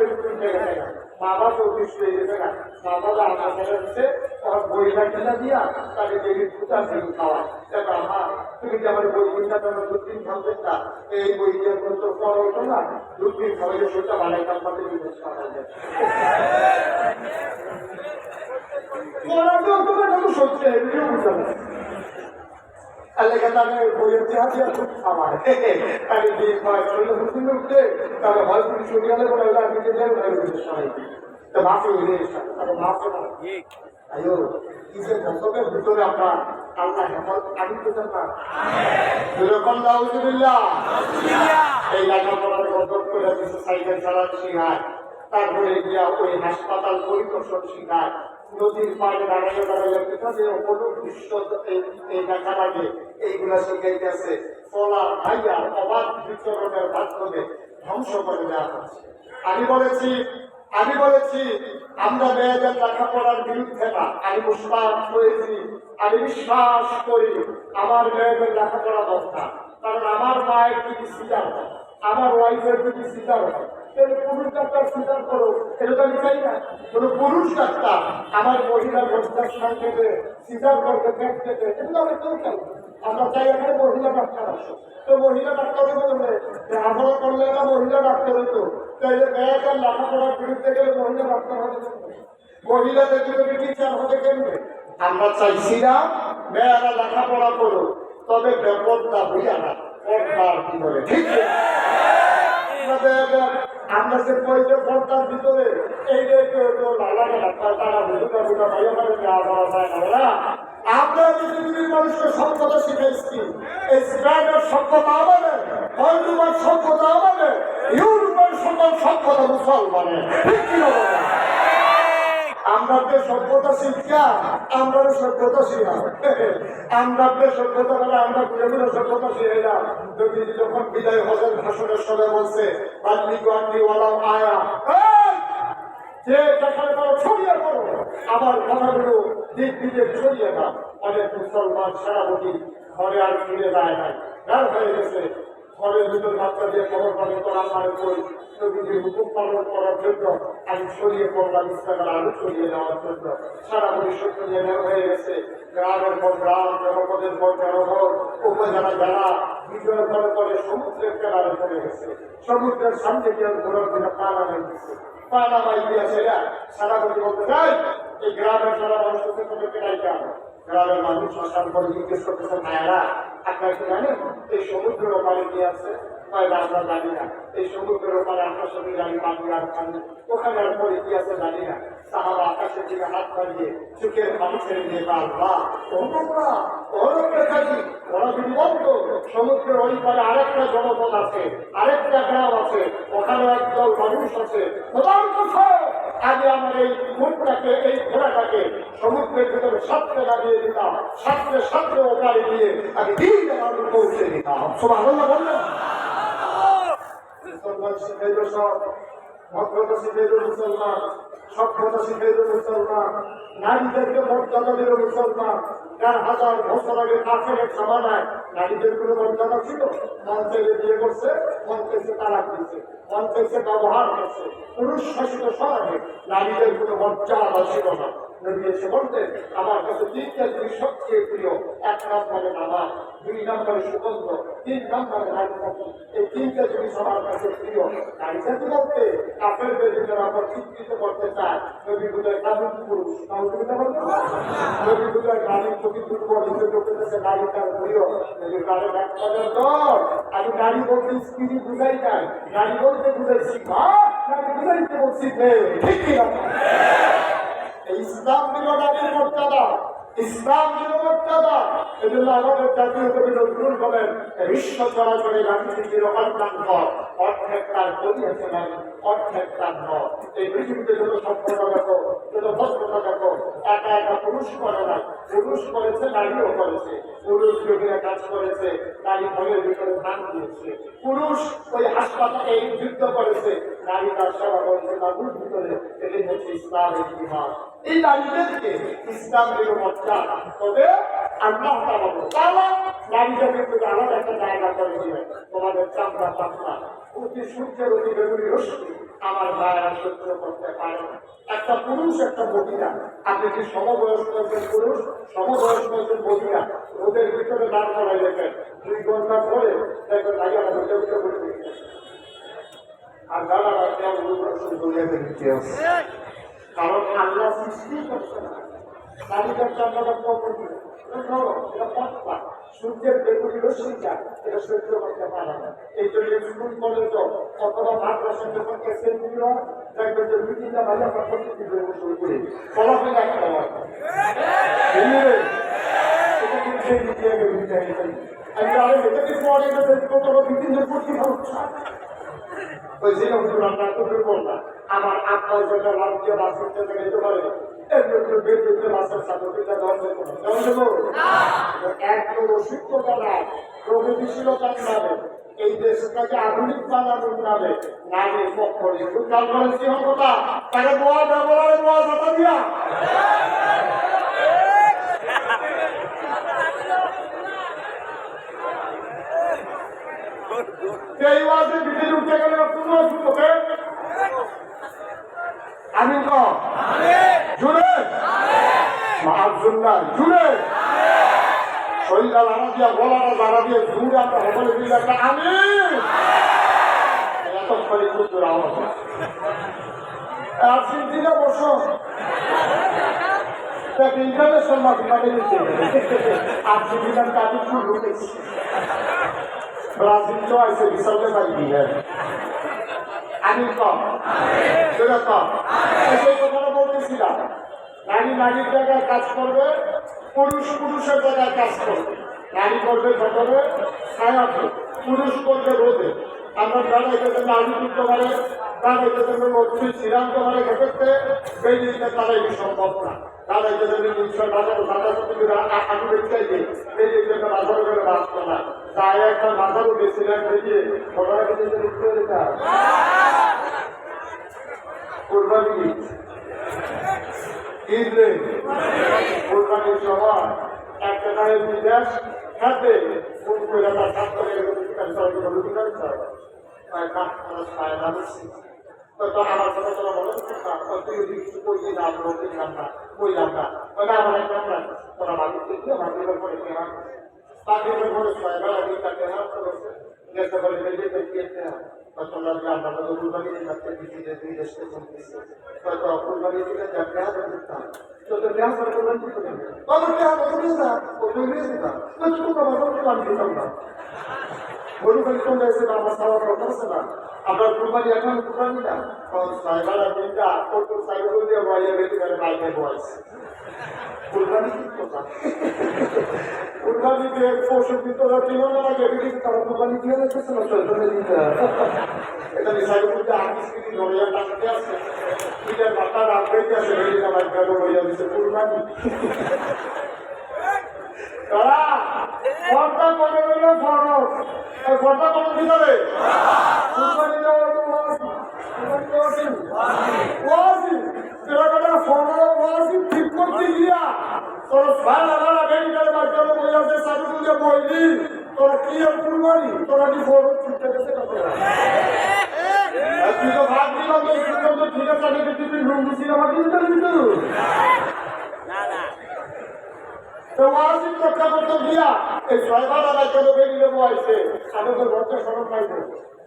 জায়গায় মা বাবা অফিস হয়ে গেছে না মা বাবা আমার ছেলে হচ্ছে বইটা কিনা দিয়া তাকে দেবী পূজা দিন খাওয়া দেখো আমার তুমি যে আমার বই কিনটা তোমার 2 দিন খাবে না এই বই দিয়ে তো পড়া হতো না 2 দিন খাওয়াইলে সেটা বানাইতাম তাতে বিদেশ খাওয়া যায় পড়াতেও তোমার কোনো সত্যি এমনিও বুঝতে পারছি বইয়ের চেহারা খুব খাবার তাকে দিয়ে খাওয়া হুসুন উঠতে তাহলে হয় পুলিশ গেলে বলে আমি সবাই তো মাফি হয়ে মাফ আয়ো কিসের গন্তব্যের ভিতরে আপনার আল্লাহ হেফাজত আমি পেতেন না যেরকম দাউদুল্লাহ এই লেখাপড়ার গন্তব্য করে কিছু সাইকেল চালানো শেখায় তারপরে গিয়া ওই হাসপাতাল পরিদর্শন শেখায় নদীর পাড়ে দাঁড়াইয়া দাঁড়াইয়া পিছনে অপরূপ দৃশ্য এই দেখা লাগে এইগুলা শিখাইতেছে ফলা ভাইয়া অবাধ বিচরণের মাধ্যমে ধ্বংস করে দেওয়া হচ্ছে আমি বলেছি আমরা মেয়েদের লেখাপড়ার বিরুদ্ধে না আমি বিশ্বাস করেছি আমি বিশ্বাস করি আমার মেয়েদের লেখাপড়া দরকার কারণ আমার মায়ের যদি সিজার হয় আমার ওয়াইফের যদি সিজার হয় পুরুষ ডাক্তার সিজার করো এটা তো আমি চাই না কোন পুরুষ ডাক্তার আমার মহিলা প্রস্তাব থেকে সিজার করতে পেট থেকে এগুলো আমরা কেউ চাই আমরা চাই এখানে মহিলা ডাক্তার আসো তো মহিলা ডাক্তারের বললে লেখাপড়া করলে না মহিলা ডাক্তার হতো তাইলে মেয়েদের লেখাপড়ার বিরুদ্ধে গেলে মহিলা ডাক্তার হবে মহিলাদের যদি টিচার হবে কেমনে আমরা চাইছি না মেয়েরা লেখাপড়া করো তবে বেপরদা হইয়া না পর্দার ভিতরে ঠিক আমরা যে পয়সা পর্দার ভিতরে এই লালা ডাক্তার তারা বুঝুটা বুঝা ভাইয়া করে দেওয়া পাওয়া যায় না আমরা পৃথিবীর মানুষকে সভ্যতা শিখাইছি এই স্প্যানের সভ্যতা আমাদের হলুমার সভ্যতা আমাদের ইউরোপের সকল সভ্যতা মুসলমানের ঠিক কি আমরা সভ্যতা শিক্ষা আমরা সভ্যতা শিখাম আমরা সভ্যতা বলে আমরা ঘুরে ঘুরে সভ্যতা শিখাইলাম যখন বিদায় হজের ভাষণের সময় বলছে আয়া যে যেখানে পারো ছড়িয়ে পড়ো আমার কথাগুলো দিক দিকে ছড়িয়ে দাও অনেক মুসলমান সেনাপতি ঘরে আর ফিরে যায় নাই গান হয়ে গেছে ঘরের ভিতর বাচ্চা দিয়ে খবর পাবে তোরা আমার বই নবীজির হুকুম পালন করার জন্য আমি ছড়িয়ে পড়লাম ইসলামের আলু ছড়িয়ে দেওয়ার জন্য সারা পরিষদ নিয়ে হয়ে গেছে গ্রামের পর গ্রাম জনপদের পর জনপদ উপজেলা জেলা বিজয় করে করে সমুদ্রের কেনারে পড়ে গেছে সমুদ্রের সামনে গিয়ে ঘোরার জন্য পালা হয়ে গেছে পালা বাই দিয়েছে সারা বলি বলতে চাই এই গ্রামের সারা মানুষকে তোদেরকে ডাইতে হবে গ্রামের মানুষ আসার পরে জিজ্ঞেস করতেছে মায়েরা আপনার কি জানেন এই সমুদ্রের ওপারে কি আছে আমরা জানি না এই সমুদ্রের ওপারে আপনার সাথে জানি পানি আর পানি ওখানে আর পরে কি আছে জানি না সাহাবা আকাশের দিকে হাত বাড়িয়ে চোখের পানি ছেড়ে দিয়ে ওরা যদি বলতো সমুদ্রের ওই পারে আরেকটা জনপদ আছে আরেকটা গ্রাম আছে ওখানে একদল মানুষ আছে আগে আমার এই মুখটাকে এই ঘোড়াটাকে সমুদ্রের ভিতরে সাতটা লাগিয়ে দিতাম সাতটা ওপারে দিয়ে আমি দিন আমার পৌঁছে দিতাম সবাই বললাম মুসলমান শিখাইল সব ভদ্রতা শিখাইল মুসলমান সভ্যতা শিখাইল মুসলমান নারীদেরকে মর্যাদা দিল মুসলমান 1000 বছর আগে কাফের জামানায় নারীদের কোনো মর্যাদা ছিল মন চাইলে বিয়ে করছে মন চাইছে তালাক দিচ্ছে মন চাইছে ব্যবহার করছে পুরুষ শাসিত সমাজে নারীদের কোনো মর্যাদা ছিল না নবী এসে বলতেন আমার কাছে 3টা জিনিস সবচেয়ে প্রিয় 1 নম্বরে নামাজ 2 নম্বরে সুগন্ধ 3 নম্বরে নারী এই 3টা জিনিস আমার কাছে প্রিয় নারী জাতি বলতে কাফেরদের ভিতরে আমরা চিত্রিত করতে চাই নবী বুঝে কামিল পুরুষ নবী বুঝে কামিল প্রতি দুর্বল হিসেবে করতেছে নারী তার প্রিয় নবীর কারণে আমি নারী বলতে স্ত্রী বুঝাই নাই নারী বলতে বুঝাইছি মা নারী বুঝাইতে বলছি ঠিক কিনা ইসলাম দিল নারীর মর্যাদা ইসলাম নিরাপত্তা। এজন্য আমাদের জাতীয় কবি নজরুল বলেন, বিশ্ব চলাচলে রাজনীতির অন্যাঙ্কর, অর্ধেক তার করিয়াছে নারী, অর্ধেক তার নয়। এই পৃথিবীতে যত সভ্যতা দেখো, যত ভদ্রতা দেখো, একা একা পুরুষ করে না, পুরুষ করেছে, নারীও করেছে। পুরুষ যোগীরা কাজ করেছে, নারী ঘরের ভিতরে ধান দিয়েছে। পুরুষ ওই হাসপাতালে যুদ্ধ করেছে, নারী তার সেবা করেছে বাবুর ভিতরে। এটাই হচ্ছে ইসলামের ইতিহাস। এই নারীদেরকে ইসলাম নিরাপত্তা। তবে আল্লাহ তাআলা নারীদেরকে কিন্তু আলাদা একটা জায়গা করে দিলেন। তোমাদের চামড়া পাতলা, অতি সূর্যের অতি বেগুনি রশ্মি আমার ভাইয়েরা সহ্য করতে পারে না। একটা পুরুষ একটা মহিলা, আপনি কি সমবয়স্ক একজন পুরুষ, সমবয়স্ক একজন মহিলা ওদের ভিতরে দাঁড় করাই লেখেন, 2 ঘন্টা পরে দেখবেন ভাইয়ারা উঠে উঠে বসে গেছে। আর দাদারা কেমন দৌড়িয়ে দিচ্ছে, কারণ আল্লাহ সৃষ্টি করছে না। নারীদের চামড়াটা কখন দিল, সূর্যের বেগুনি রশ্মিটা এটা সহ্য করতে পারে না। এই জন্য স্কুল কলেজ অথবা মাদ্রাসা যখন অ্যাসেম্বলি হয়, দেখবেন যে 2-3টা ভাইয়া প্রতিটি শুরু করে ফলাফল একটা হয়। আমার আপনার যেটা রাজ্য বাসিতে যেতে পারে একদম অসুস্থতা নাই, প্রগতিশীলতার নামে এই দেশটাকে আধুনিক বানানোর নামে নারীর পক্ষ উদ্ধার করেন সিংহতা তাকে বোয়া ব্যবহারে বোয়া কথা দিয়া এই ওয়াজে বিজেপি উঠে গেলে আমি জুড়ে মাহাজুল্লাহ জুড়ে শরীরটা লাড়া দিয়া গলাটা লাড়া দিয়ে জুড়ে আমরা সকলে মিলে একটা আমি এতক্ষণে কুকুর আওয়াজ আর্জেন্টিনা বসো ইন্টারন্যাশনাল মাঠে দিচ্ছে আর্জেন্টিনার কাজে শুরু ঢুকেছে ব্রাজিল তো আছে বিশালকে পাইবি আমি কম সেই কথাটা বলতেছিলাম, নারী নারীর জায়গায় কাজ করবে, পুরুষ পুরুষের জায়গায় কাজ করবে। নারী করবে ভেতরে ছায়াতে, পুরুষ করবে রোদে। আমরা দাঁড়াইতে জন্য আলু তুলতে পারে, দাঁড়াইতে জন্য লক্ষ্মী শ্রীরান্ত পারে ক্ষেত্রে বেরিয়ে দাঁড়াইতে সম্ভব না। দাঁড়াইতে জন্য নিশ্চয় বাজার আলু বেচাইতে বেরিয়ে জন্য বাজারে করে বাঁচত না। তাই একটা বাজারও বেছিলেন বেরিয়ে ঘটনা কোরবানি ঈদে কোরবানির সময় একটা গাড়ির বিদেশ খাতে কোন করে তার ছাত্র আমার কথা তোরা বলে কিছু করবি না আমরা কিনলাম না কইলাম না ওটা আমার একটা তোরা ভাবি দেখলে ভাবিবার পরে কেনা ভাবিবার পরে ছয়বার আমি তাকে হাত করেছে যেতে পারে বেরিয়ে কিনতে হয় তোমরা আমরা তো কুরবানি দিতে দিতে দুই দেশকে চলতেছে হয়তো কুরবানি দিতে যাবে হাজার দিতাম তো তো ব্যাস করে কুরবানি দিতে হবে তবে কি হবে তুমি না ও তুমি না তো তুমি তো বাবা কুরবানি দিতাম না কুরবানি কোন দেশে বাবা সারা করতেছে না আমরা কুরবানি এখন কুরবানি না কোন সাইবার দিনটা কত সাইবার দিয়ে বইয়ে বেরিয়ে গেলে বাইরে বসে কুরবানি কি কথা কুরবানি দিয়ে পশু ভিতরে কিভাবে লাগে কিন্তু তারা কুরবানি দিয়ে রেখেছে না চলতে দিতে এটা নিসাইবার মধ্যে আকিস্কিনি ধরে টানতে আছে এটা মাথা রাখতে আছে বেরিয়ে আমার গেল হয়ে যাচ্ছে কুরবানি তারা পর্দা করে রইল ফরজ এই পর্দা কোন ভিতরে কুরবানি দেওয়া তো ওয়াজি তেরা কথা ফরজ ওয়াজি ঠিক করতে গিয়া তোর ভাড়া ভাড়া বেরিয়ে গেলে বাচ্চা বই আছে সাধু তুলে বইলি তোরা কি আর কুরবানি তোরা কি ফরজ ছুটে গেছে তুই তো ভাব দিলাম তো ঠিক আছে আমি তুই রুম দিছি আমার ভিতরে ওয়াজিব রক্ষা করতে গিয়া এই ছয়বার আদায় করে বেরিয়ে বসে আমাদের লজ্জা স্মরণ পাইব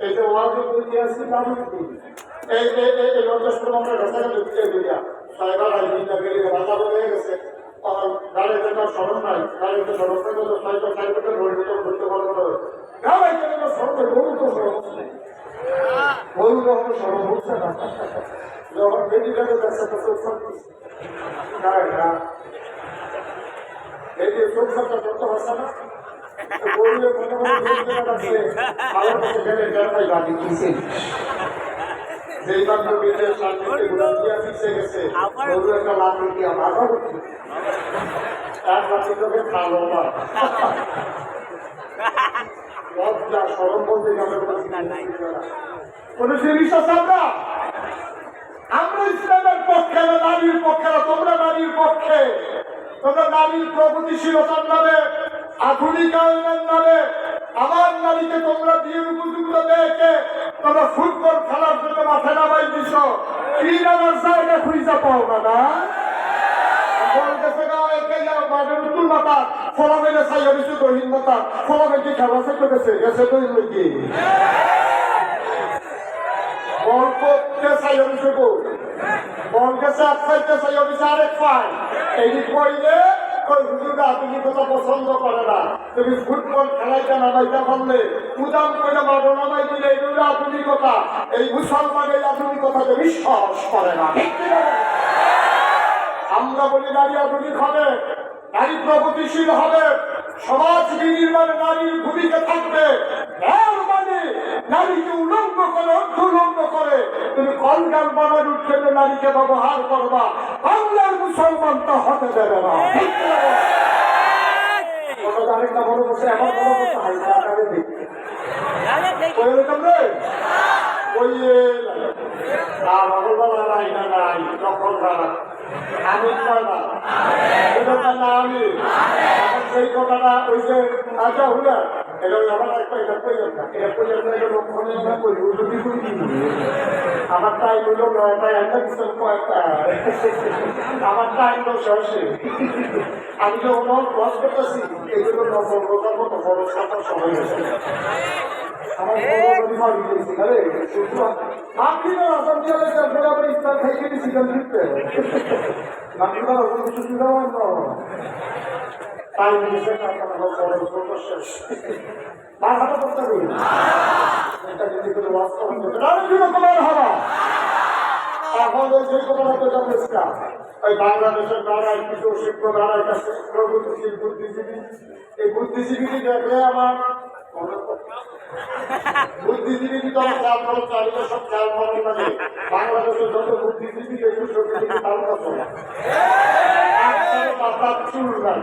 এই যে ওয়াজিব বলতে আসছি এই লজ্জা স্মরণ আমরা ঘটনা ঢুকিয়ে দিয়া ছয়বার আগে দিনটা বেরিয়ে বাধা হয়ে গেছে তখন গাড়িতে তার স্মরণ নাই গাড়িতে স্মরণ থাকলে তো ছয়টা সাইকেলকে ধরতে ধরতে পারবো না গাড়িতে স্মরণে গরু তো স্মরণ হচ্ছে গরু যখন স্মরণ হচ্ছে না যখন বেরিয়ে গেলে যাচ্ছে তো না এই যে সংসারটা করতে পারছে না বললে মনে মনে ভালো মতো গেলে জন্মাই বাকি কিসে যেই মাত্র বিদেশ শান্তিতে গুলামিয়া পিছিয়ে গেছে বলবো একটা লাভ কি আমার এক মাত্র তোকে খাবো না লজ্জা সরম বলতে গেলে কোন জিনিস আছে আমরা ইসলামের পক্ষে না নারীর পক্ষে না তোমরা নারীর পক্ষে তোমরা নারীর প্রগতিশীলতার নামে আধুনিকায়নের নামে আমার নারীকে তোমরা বিয়ের উপযুক্ত মেয়েকে তোমরা ফুটবল খেলার জন্য মাথায় নামাই দিছ কি জানার জায়গা খুঁজে পাও না বলতেছে নতুন মাতা ফলা মেলে চাই অবশ্য দহিন মাতা ফলা মেয়েকে খেলা চাইতে গেছে গেছে তো কি বল করতে চাই অবশ্য বল গেছে এক চাইতে চাই অবশ্য আরেক পাই এই কইলে তুমি কথা পছন্দ করে না তুমি ফুটবল খেলাইতে নামাইতে পারলে উদাম করে মাঠে নামাই দিলে এইগুলো আধুনিকতা এই মুসলমান এই আধুনিকতাকে বিশ্বাস করে না আমরা বলি নারী আধুনিক হবে নারী প্রগতিশীল হবে সমাজ বিনির্মাণে নারীর ভূমিকা থাকবে এর মানে নারীকে উলঙ্গ করে অর্ধুলঙ্গ করে তুমি কলগান বানানোর জন্য নারীকে ব্যবহার করবা বাংলার মুসলমান তা হতে দেবে না আরেকটা বড় বসে এখন বড় বসে হাইকারে দেখবে সেই কথাটা ওই যে আচ্ছা হুলা এটা আমার একটা এটা আমার টাইম হইল 9টা একটা কিছু আমার টাইম তো শেষে আমি যখন ক্রস করতেছি এই জন্য নকল রোজার মতো বড় সাঁতার সময় গেছে আমার আপনি না আসাম দিয়ে আবার ইস্তার খাইকে দিচ্ছি ফিরতে তাই নিয়েছে শেষ তার হাতে করতে করি এটা যদি কোনো বাস্তব হওয়া এখন ওই যে কথা ওই বাংলাদেশের দ্বারা কিছু শিল্প দ্বারা প্রগতিশীল বুদ্ধিজীবী এই বুদ্ধিজীবী দেখলে আমার বুদ্ধিজীবী ভিতরে খেয়াল করে চালিয়ে সব খেয়াল করেন মানে বাংলাদেশের যত বুদ্ধিজীবী চুল নাই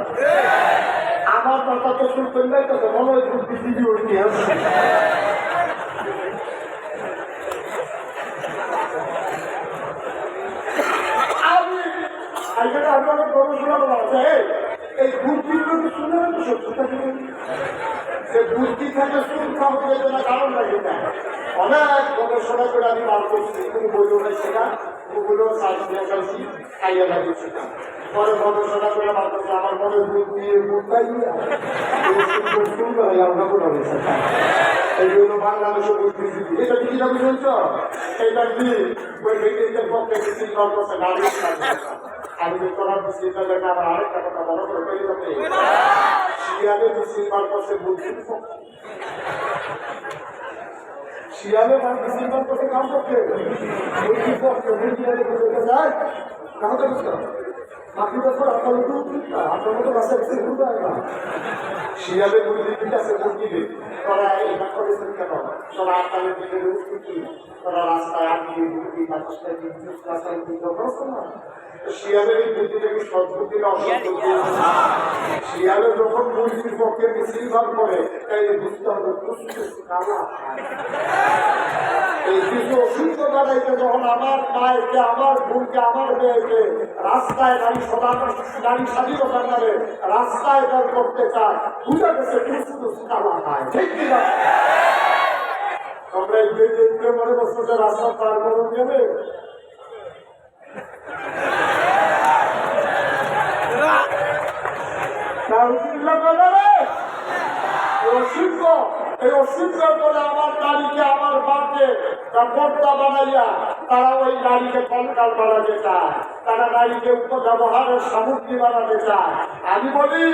আমার কথা তো চুল করলেই তো মনে হয় বুদ্ধিজীবী ওই আছে এই বুদ্ধিগুলো শুনে তো সত্যতা সে বুদ্ধি থাকে শুনতে হবে না কারণ লাগে না অনেক গবেষণা করে আমি বার করছি তুমি বইও পাইছি না ওগুলো চাইছি খাইয়া লাগিয়েছি না পরে গবেষণা করে বার করছি আমার মনে বুদ্ধি বুদ্ধাই আমরা করে হয়েছে এই জন্য বাংলাদেশের বুদ্ধিজীবী এটা কি দাবি শুনছ এইটা কি ওই ব্যক্তিদের পক্ষে কিছু করছে গাড়ি আমি যে করার চিন্তা লাগে আমার আরেকটা কথা বড় করে পেয়ে যাবে শিয়ালে যে সিলভার করছে বুদ্ধির পক্ষে শিয়ালে মানে সিলভার করছে কাম করছে বুদ্ধির পক্ষে বুদ্ধি যায় কাউকে বুঝতে আপনি বছর আপনার মতো রাস্তায় বেশি ঘুরতে হয় না শিয়ালে বুদ্ধি ঠিক আছে বুদ্ধিবে তোরা এটা করেছেন কেন তোরা আপনাদের দিকে রুস্তি তোরা রাস্তায় আপনি বুদ্ধি মানুষটা রাস্তায় করছো না শিয়ালের এই বুদ্ধিটাকে সদ্বুদ্ধি না অসদ্বুদ্ধি শিয়ালে যখন বুদ্ধির পক্ষে মিছিল ভাগ করে তাই বুঝতে হবে এই কিছু অসুস্থ দাঁড়াইতে যখন আমার মায়েরকে আমার বোনকে আমার মেয়েকে রাস্তায় নারী স্বাধীনতার নামে রাস্তায় দর করতে চায় বুঝা গেছে কিছু কালা খায় ঠিক কিনা আমরা এই দেখতে মনে বসতে যে রাস্তা পার করুন যাবে অসুস্থ এই অসুস্থ করে আমার নারীকে আমার বাপকে পর্দা বানাইয়া তারা ওই নারীকে কঙ্কাল বানাতে চায় তারা নারীকে ব্যবহারের সামগ্রী বানাতে চায় আমি বলি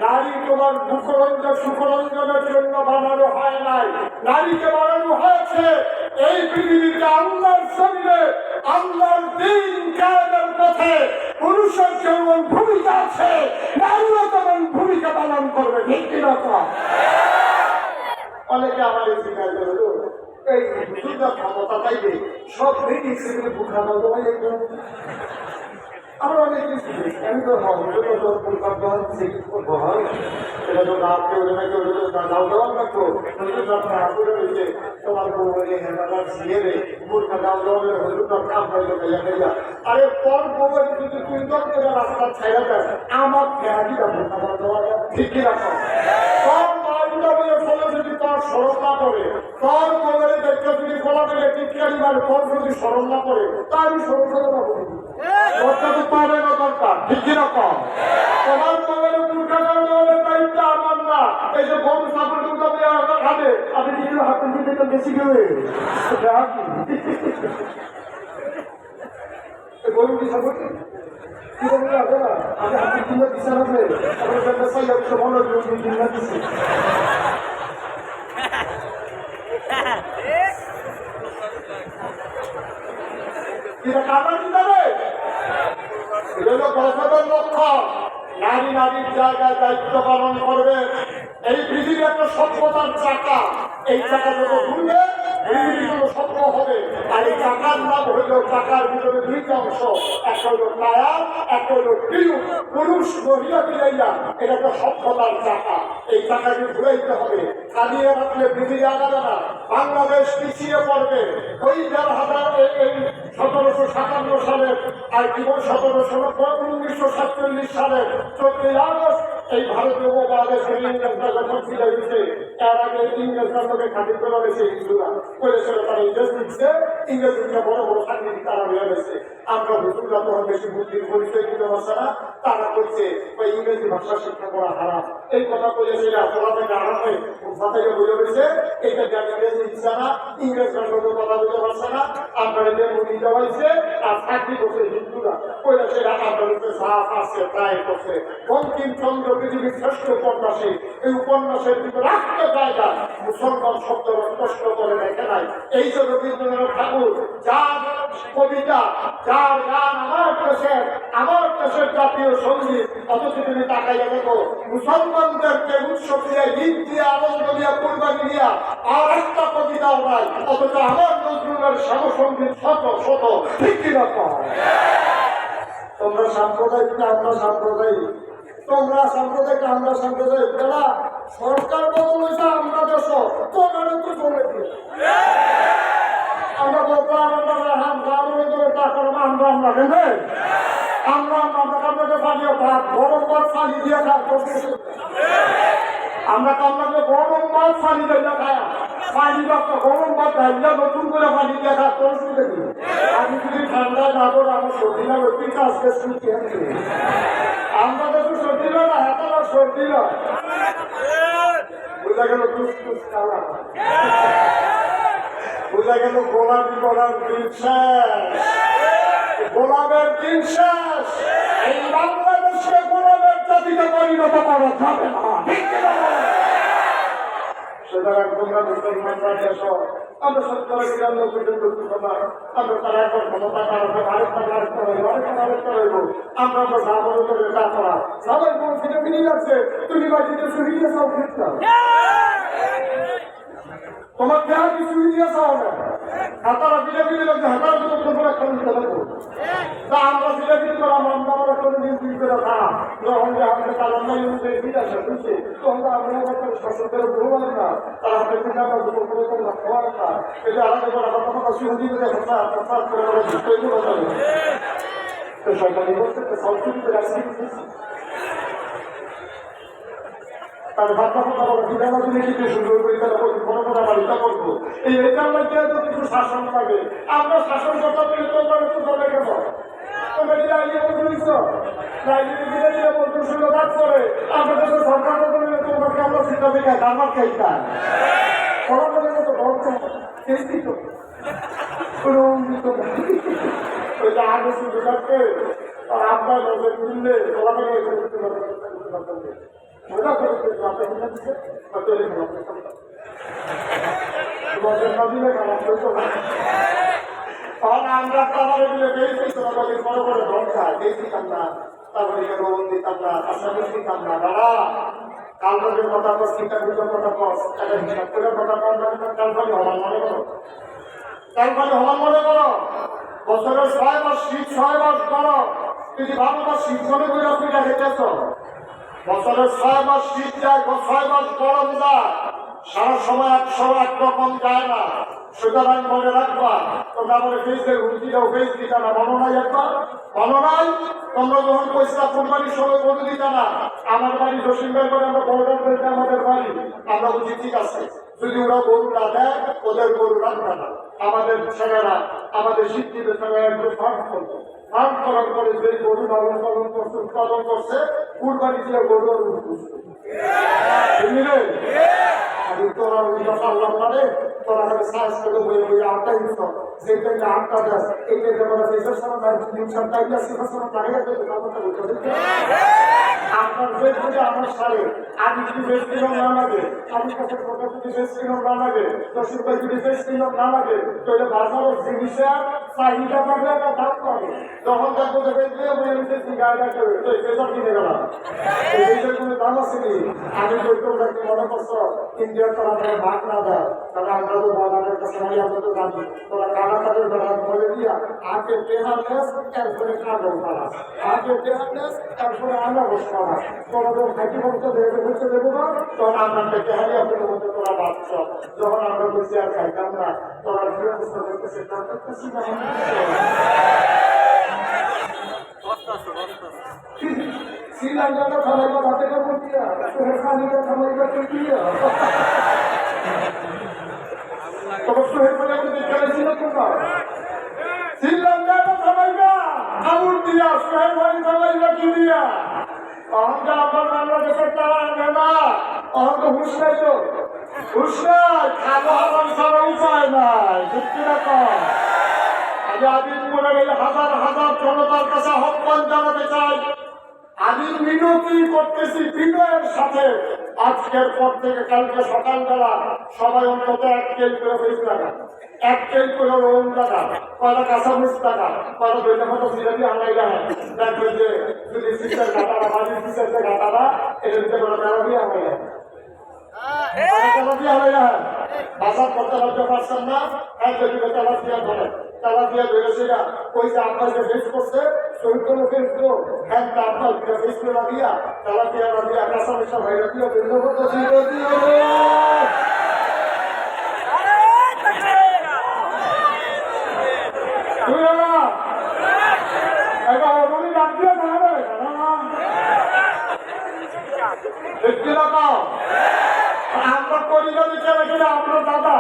নারী তোমার সুখরঞ্জনের জন্য বানানো হয় নাই নারীকে বানানো হয়েছে এই পৃথিবীতে আল্লাহর শরীরে আল্লাহর দ্বীন কায়েমের পথে পুরুষের যেমন ভূমিকা আছে, নারীও তেমন ভূমিকা পালন করবে। ঠিক কিনা? অনেকে আমাদের জিজ্ঞাসা করলো, এই হুজুররা ক্ষমতা পাইবে সব ব্রিটিশ সেগুলো বুখানো দেওয়াই একদম। আমরা অনেক কিছু আমি তো এটা তো না কেউ না কেউ দাও দেওয়ার লাগতো রয়েছে তোমার বউরে হেমাদার ছিঁড়ে মূর্খা দাও দেওয়ার হলুদার কাম হইলো গেলা। আরে পর বউয়ের যদি তুই দর করে রাস্তা ছেড়ে দেয় আমার ফেরাকি খাবার দেওয়া ঠিক কিনা? সব মাগুলা বলে ফলে যদি তার স্মরণ না করে, তোর বউয়ের দেখতে যদি বলা বলে টিটকারি মারে তোর যদি স্মরণ না করে তা আমি স্মরণ করে পাবো পাবে না দরকার। ঠিক কিরকম? তোমার মোবাইলে দুর্ঘটনা দেওয়ার দায়িত্ব আমার না। এই যে বড় সাপোর্ট খাবে আমি নিজের হাতে দিতে তো বেশি গেলে গরু কি সাপোর্ট কি বলবে আছে না আমি হাতে কিনে দিচ্ছেন আছে মনে কিনে দিচ্ছি নারী নারীর জায়গায় দায়িত্ব পালন করবে। এই পৃথিবী একটা সভ্যতার চাকা, এই চাকা যত ঘুরবে পৃথিবীগুলো সভ্য হবে। আর এই চাকার নাম হইল, চাকার ভিতরে দুইটা অংশ, একটা হইল টায়ার, একটা হইল টিউব। পুরুষ মহিলা মিলাইয়া এটা একটা সভ্যতার চাকা, এই চাকাকে ঘুরাইতে হবে। চালিয়ে রাখলে পৃথিবী আগাবে না, বাংলাদেশ পিছিয়ে পড়বে। ওই 1757 সালের আর জীবন 1947 সালের 14 আগস্ট এই ভারতীয় উপমহাদেশের ইংরেজরা যখন ফিরে গেছে, তার আগে ইংরেজরা লোকে খাতির করা হয়েছে হিন্দুরা করেছিল, তারা ইংরেজ লিখছে, ইংরেজরা বড় বড় চাকরি তারা হয়ে গেছে। আমরা হুজুররা তখন বেশি বুদ্ধির পরিচয় দিতে পারছে না, তারা করছে ওই ইংরেজি ভাষা শিক্ষা করা হারাম। এই কথা বলেছে পড়া থেকে আরাম হয়ে মাথায় বলে রয়েছে, এইটা যেন ইংরেজি ইচ্ছা না, ইংরেজরা লোক কথা বলতে পারছে না, আমরা এদের মুড়ি দেওয়াইছে আর চাকরি করছে হিন্দুরা ওইটা সেটা আপনাদের সাফ আছে প্রায় করছে। বঙ্কিমচন্দ্র পৃথিবীর শ্রেষ্ঠ উপন্যাসে, এই উপন্যাসের ভিতরে একটা জায়গা মুসলমান শব্দ স্পষ্ট করে রেখে নাই। এই যে রবীন্দ্রনাথ ঠাকুর, যার কবিতা, যার গান আমার দেশের জাতীয় সঙ্গীত, অথচ তুমি তাকাইয়া দেখো মুসলমানদেরকে উৎসব দিয়ে, গীত দিয়ে, আনন্দ দিয়ে, কুরবানি দিয়া আর একটা কবিতাও নাই, অথচ আমার নজরুলের শ্যামসঙ্গীত শত শত। ঠিক কিনা? তোমরা সাম্প্রদায়িক, আমরা সাম্প্রদায়িক, তোমরা সাম্প্রদায়িক, আমরা সাম্প্রদায়িক। বেলা সরকার বদল হয়েছে, আমরা দেশ তোমার তো চলে দিয়ে আমরা বলতাম আমরা আমরা আমরা কেন আমরা আপনাকে পানিও ভাত গরম ভাত পানি দিয়ে আমরা তো আপনাকে গরম ভাত পানি দিয়ে খায়া পানি গরম ভাত ঢাইলা নতুন করে পানি দিয়ে খা তোর শুনে দিই। আমি যদি ঠান্ডায় না করে আমার সর্দি না করতে আজকে শুনতে আমরা তো সর্দি না হাতারা সর্দি না বোঝা গেল বোঝা গেল গোলামি করার দিন শেষ, গোলামের দিন শেষ। এই বাংলাদেশকে গোলামের জাতিতে পরিণত করা যাবে না। সুতরাং তোমরা মুসলমানরা দেশ আমরা 70-92% আমরা তারা একবার ক্ষমতা কারণে আরেকটা রইব। আমরা তো সাবল করে তা করা সবাই কোন ফিরে ফিরে যাচ্ছে। তুমি বাড়িতে শুনিয়ে সব ফিরতাম তোমার দেহা কি শুনিয়ে চাও না, হাতারা ফিরে ফিরে লাগছে, হাতারা তো তোমরা একটা দিতে পারবো তা আমরা ফিরে ফিরে করলাম। আমরা কোনো দিন ফিরে করে না যখন যে আমাদের তার অন্য ফিরে আসে বুঝছি তো আমরা আপনার শাসকের ভুল না, তার হাতে ফিরে তোমরা খাওয়ার না, এটা আলাদা করে আমার কথা শুনে দিতে সরকারি বলছে সংস্কৃতিতে রাজনীতি তার ভাষা কথা বলে বিধানা যদি কিছু সুন্দর করে তারা বড় বাড়িটা করবো। এই এটার মধ্যে তো কিছু শাসন লাগে, আমরা শাসন করতে পেলে তোমরা একটু চলে গেল। তোমরা কি আইয়ে বলছ রাজনীতি বলতে শুনে কাজ করে আমাদের তো সরকার বদলে তোমাকে আমরা শিক্ষা দিকে আমার খাইতাম ওরা বলে তো ধরতো চেষ্টি তো ওই যে আগে শুধু থাকতে আর আপনার নজর তুললে ওরা আমরা কামারে দিলে পেয়েছি তোরা বলি বড় বড় ধন খায় দিতাম না, তারপরে রোহন দিতাম না, আসামি দিতাম না। বাবা কালবাদের কথা কস, কিতাবুলের কথা কস, একটা হিসাব করে কথা কস, কালবানি হলাম মনে করো, কালবানি হলাম মনে করো। বছরের 6 মাস শীত, 6 মাস করো, তুই ভালো না শীত মনে করে আপনি দেখেছ। বছরের 6 মাস শীত যায়, 6 মাস গরম যায়, সারা সময় একরকম যায় না। সুতরাং মনে রাখবা, তোমরা বলে ফেসে হুমকি দাও, ফেস দিতা না, মনে নাই একবার, মনে নাই? তোমরা যখন পয়সা কোম্পানির সঙ্গে বলে দিতা না, আমার বাড়ি জসিমবের করে আমরা বর্ডার পেয়েছি, আমাদের বাড়ি, আমরা বুঝি ঠিক আছে, যদি ওরা গরু না দেয় ওদের গরু রাখবে না। আমাদের ছেলেরা, আমাদের শিক্ষিত ছেলেরা একটু ফার্ম করতো, ফার্ম করার পরে যে গরু লালন পালন করছে, উৎপাদন করছে, কুরবানি দিয়ে গরু আর বুঝলে আমি তোরা ওই পারলাম না রে, তোরা আমি সাহস করে বই বই আটটা ইউজ যেটা আটটা দেশ এইটা আমরা ফেসের সামনে নিউশন টাইপের সিফার সামনে দাঁড়িয়ে আছে, আপনার ফেস থেকে আমার সারে আমি যদি ফেস কিরম না লাগে, আমি কাছে কথা যদি ফেস কিরম না লাগে, দর্শক ভাই যদি ফেস কিরম না লাগে, তাহলে বাজারের জিনিসের চাহিদা থাকলে একটা দাম পাবে। যখন দেখবো যে ফেস দিয়ে বই আমি ফেস গাড়ি করে তো ফেসার কিনে গেলাম, এই ফেসের কোনো দাম আছে নি? আমি বই তোমরা কি মনে করছো ইন্ডিয়ার তোরা ভাগ না দেয়, তাহলে আমরা তো বাগানের কাছে আমরা তো জানি তোরা কানাকাটের বেড়া বলে দিয়া আগে টেহারনেস এরপরে কাগজ পাড়া, আগে টেহারনেস এরপরে আনারস পাড়া, তোরা যখন খাইতে বলতে দেখে বলতে দেবো না, তখন আমরা টেহারি আপনার মধ্যে তোরা বাঁচছ। যখন আমরা বলছি আর খাইতাম না, তোরা কি অবস্থা করতেছে তা করতেছি না। শ্রীলঙ্কাটা খাবাইবা হাতে কাপড় দিয়া, খানিটা খাবাইবা তুই দিয়া অবশ্য হয়ে আমি দেখেছিল তোমরা শ্রীলঙ্কাটা খাবাইবা আঙুর দিয়া, সোহেল ভাই খাবাইবা কি দিয়া? অহংকার আপনার বাংলাদেশের তারা আনবে না, অহংকার হুশ নাই, তো হুশ নাই, খাবো আমার ছাড়া উপায় নাই, বুঝতে রাখো। আমি আদিমপুরের এই হাজার হাজার জনতার কাছে আহ্বান জানাতে চাই, আমি মিনতি করতেছি বিনয়ের সাথে, আজকের পর থেকে কালকে সকালবেলা সবাই অন্তত 1 কেজি করে ফেস টাকা, 1 কেজি করে রোম টাকা, কয়টা কাঁচামরিচ টাকা, কয়টা দইটা মতো সিরাজি আনাই যায়, দেখবেন যে যদি সিস্টার ঘাটারা বাড়ির সিস্টারটা ঘাটারা এটা দিতে করে তেলা দিয়ে আনাই যায়, তেলা দিয়ে আনাই যায়, বাসার করতে লাগতে পারছেন না, এক কেজি তেলা দিয়ে ধরে, তেলা দিয়ে ধরেছে না, ওই যে আপনাকে ফেস করছে শহীদ কোনো ফেস তো একটা আপনার ফেস করে দিয়া তেলা দিয়ে দিয়া কাঁচামরিচা ভাইরা দিয়ে বেরো মতো সিরাজি আমরা পরিবারে চলে গেলে আমরা দাদা,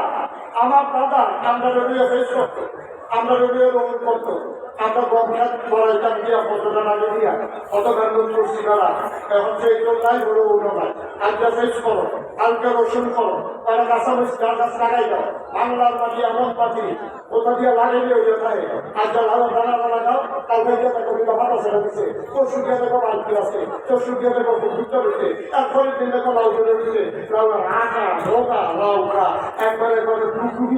আমার দাদা আমরা রেডিও ফেস করতো, আমরা রেডিও রোল করতো, আমরা গমখাত বড়াইতাম দিয়া ফটোটা লাগে দিয়া ফটোটার লোক করছি বেলা, এখন সেই লোক নাই হলো উঠো নাই, আজকে ফেস করো, কালকে রসুন করো, তারা কাঁচামরিচ গাছ লাগাই দাও, বাংলার মাটি এমন মাটি কোথা দিয়ে লাগাইলে ওই থাকে, আজকে লাগাও দানা লাগাও, কালকে দিয়ে দেখো বাবা ছেড়ে দিচ্ছে, পরশু দিয়ে দেখো বালতি আছে, পরশু দিয়ে দেখো ঘুরতে হচ্ছে, তারপরে দিন দেখো লাউ চলে দিচ্ছে, লাউ আঁকা ঢোকা লাউকা একবারে করে টুকুটি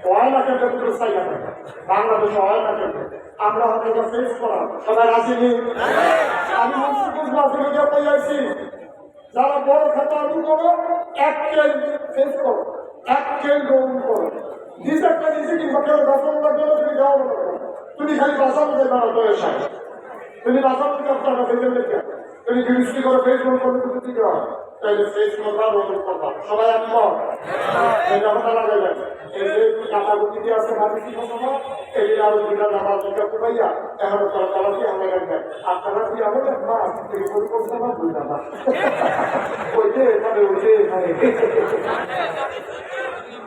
হয় না কেন বাংলাদেশে হয় না কেন, আমরা হয়তো ফেস করা সবাই আসেনি। আমি মুন্সিগঞ্জ যারা বড় খাতা আলু করো 1 কেজি ফেস করো, 1 কেজি গ্রহণ করো, নিজেরটা নিজে কিংবা কেউ বাসন লাগবে তুমি যাও, তুমি খালি বাসন দিতে পারো তো এসে তুমি বাসন দিতে আপনার ফেসে দেখে তুমি দৃষ্টি করে ফেস করলে তুমি দিতে হয়, তাইলে ফেস করবা রোগ করবা সবাই একমত, এই কথা লাগাইবেন। এই যে কাটাগুটি দিয়ে আছে ভাবি এই আরো দুটা নামাজ ভাইয়া এখন তারা কি আমরা রাখবেন, আর তারা কি আমাদের মাছ পরিকল্পনা দুই নামাজ ওই যে এখানে ওই যে এখানে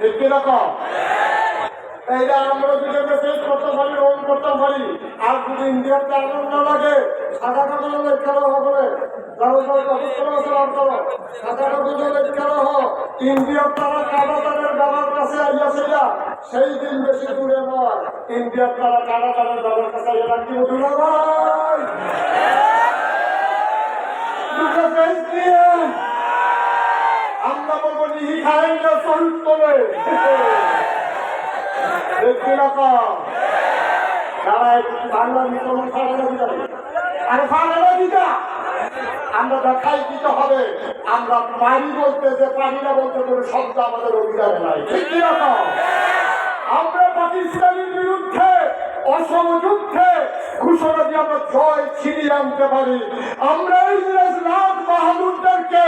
দেখতে রাখো, এইটা আমরা দুজনকে ফেস করতে পারি, রোল করতে পারি। আর যদি ইন্ডিয়াতে আনন্দ লাগে সাদা কাগজ খেলা হবে, সাদা কাগজ খেলা হোক, ইন্ডিয়ার তারা কানাডানের বাবার কাছে আইয়াছিলা সেই দিন বেশি দূরে নয়, ইন্ডিয়ার তারা কানাডানের বাবার কাছে আইয়া কি বলুন ভাই আমরা বলবো নিহি খায়েন না শহীদ করে বাংলা নিকরণ আরে ফাড়ানো দিতা আমরা দেখাই দিতে হবে। আমরা পারি বলতে যে পারি না বলতে কোনো শব্দ আমাদের অভিযানে নাই। ঠিক কিরকম আমরা পাকিস্তানের বিরুদ্ধে অসম যুদ্ধে ঘোষণা দিয়ে আমরা জয় ছিনিয়ে আনতে পারি। আমরা ইংরেজ রাজ বাহাদুরদেরকে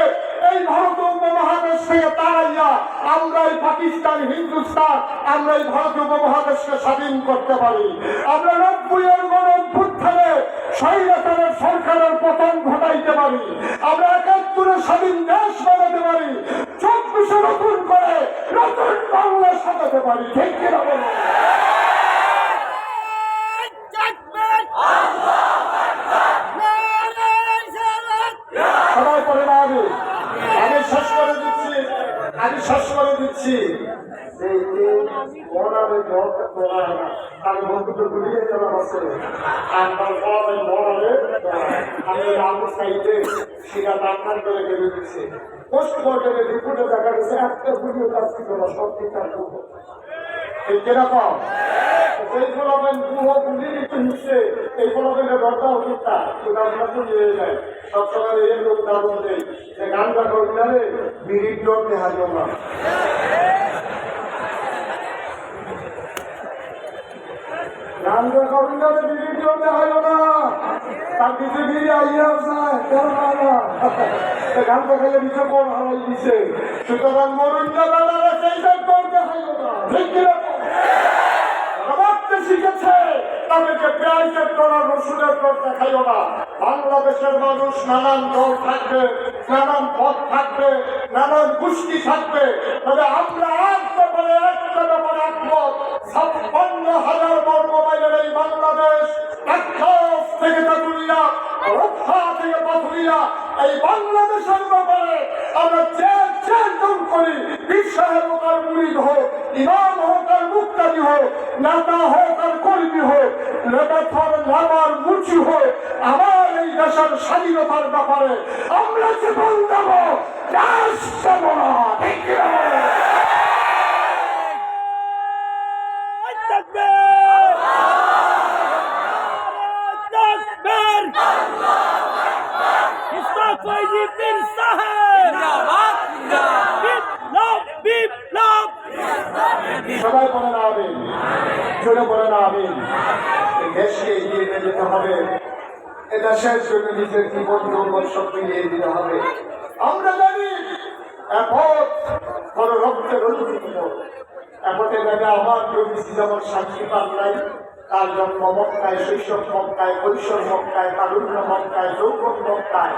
এই ভারত উপমহাদেশ থেকে তাড়াইয়া আমরা এই পাকিস্তান হিন্দুস্তান আমরা এই ভারত উপমহাদেশকে স্বাধীন করতে পারি। আমরা 90-এর গণঅভ্যুত্থানে স্বৈরাচারের সরকারের পতন ঘটাইতে পারি। আমরা 71-এর স্বাধীন দেশ বানাতে পারি। 24-এ নতুন করে নতুন বাংলা সাজাতে পারি। ঠিক কিনা বলো? সবাই পড়ে না আমি শেষ করে দিচ্ছি তার বন্ধুকে গুলিয়ে যাওয়া আছে সেটা আপনার করে গেলে দিচ্ছে পোস্টমর্টমের রিপোর্টে দেখা গেছে একটা গুলিও কাজ ছিল না, সব ঠিকঠাক কিরকম এই ফলাফল পুরো গুলি নিচ্ছে এই ফলাফলের দরকার হচ্ছে আমরা নিয়ে যায় সবসময় এই লোক দারুণ দেয় যে গানটা করলে বিড়ির জোর দেখা যাবে না। গান করলে বিড়ির জোর দেখা যাবে না, তার কিছু বিড়ি আইয়া যায় গানটা খাইলে কিছু বড় হারাই দিছে। সুতরাং মরুন না বেলারে সেই সব করতে হয় না। ঠিক কিনা শিখেছে তাদেরকে পেঁয়াজের করা রসুনের পর দেখাইও না। বাংলাদেশের মানুষ নানান দল থাকবে, নানান পথ থাকবে, নানান গোষ্ঠী থাকবে, তবে আমরা একটা ব্যাপারে একমত। 56,000 বর্গমাইলের এই বাংলাদেশ থেকে তেঁতুলিয়া রক্ষা থেকে পাথুরিয়া এই বাংলাদেশের ব্যাপারে আমরা যে দল করি, পীর সাহেব হোক আর মুরিদ হোক, ইমাম হোক আর মুক্তাদি হোক, নেতা হোক আর কর্মী হোক, লেবাথর লামার মুচি হোক, আমার এই দেশের স্বাধীনতার ব্যাপারে আমরা জীবন দেব, দেশ দেব না। ঠিক কিনা? সবাই বলে না হবে, জোরে বলে না হবে। দেশকে এগিয়ে নিয়ে যেতে হবে, এ দেশের জন্য নিজের জীবন যৌবন সব মিলিয়ে দিতে হবে। আমরা জানি এপথ বড় রক্তের রঞ্জিত, এপথে জায়গা আমার জমিছি যেমন শান্তি পান নাই, তার জন্ম মক্কায়, শৈশব মক্কায়, কৈশোর মক্কায়, তারুণ্য মক্কায়, যৌবন মক্কায়,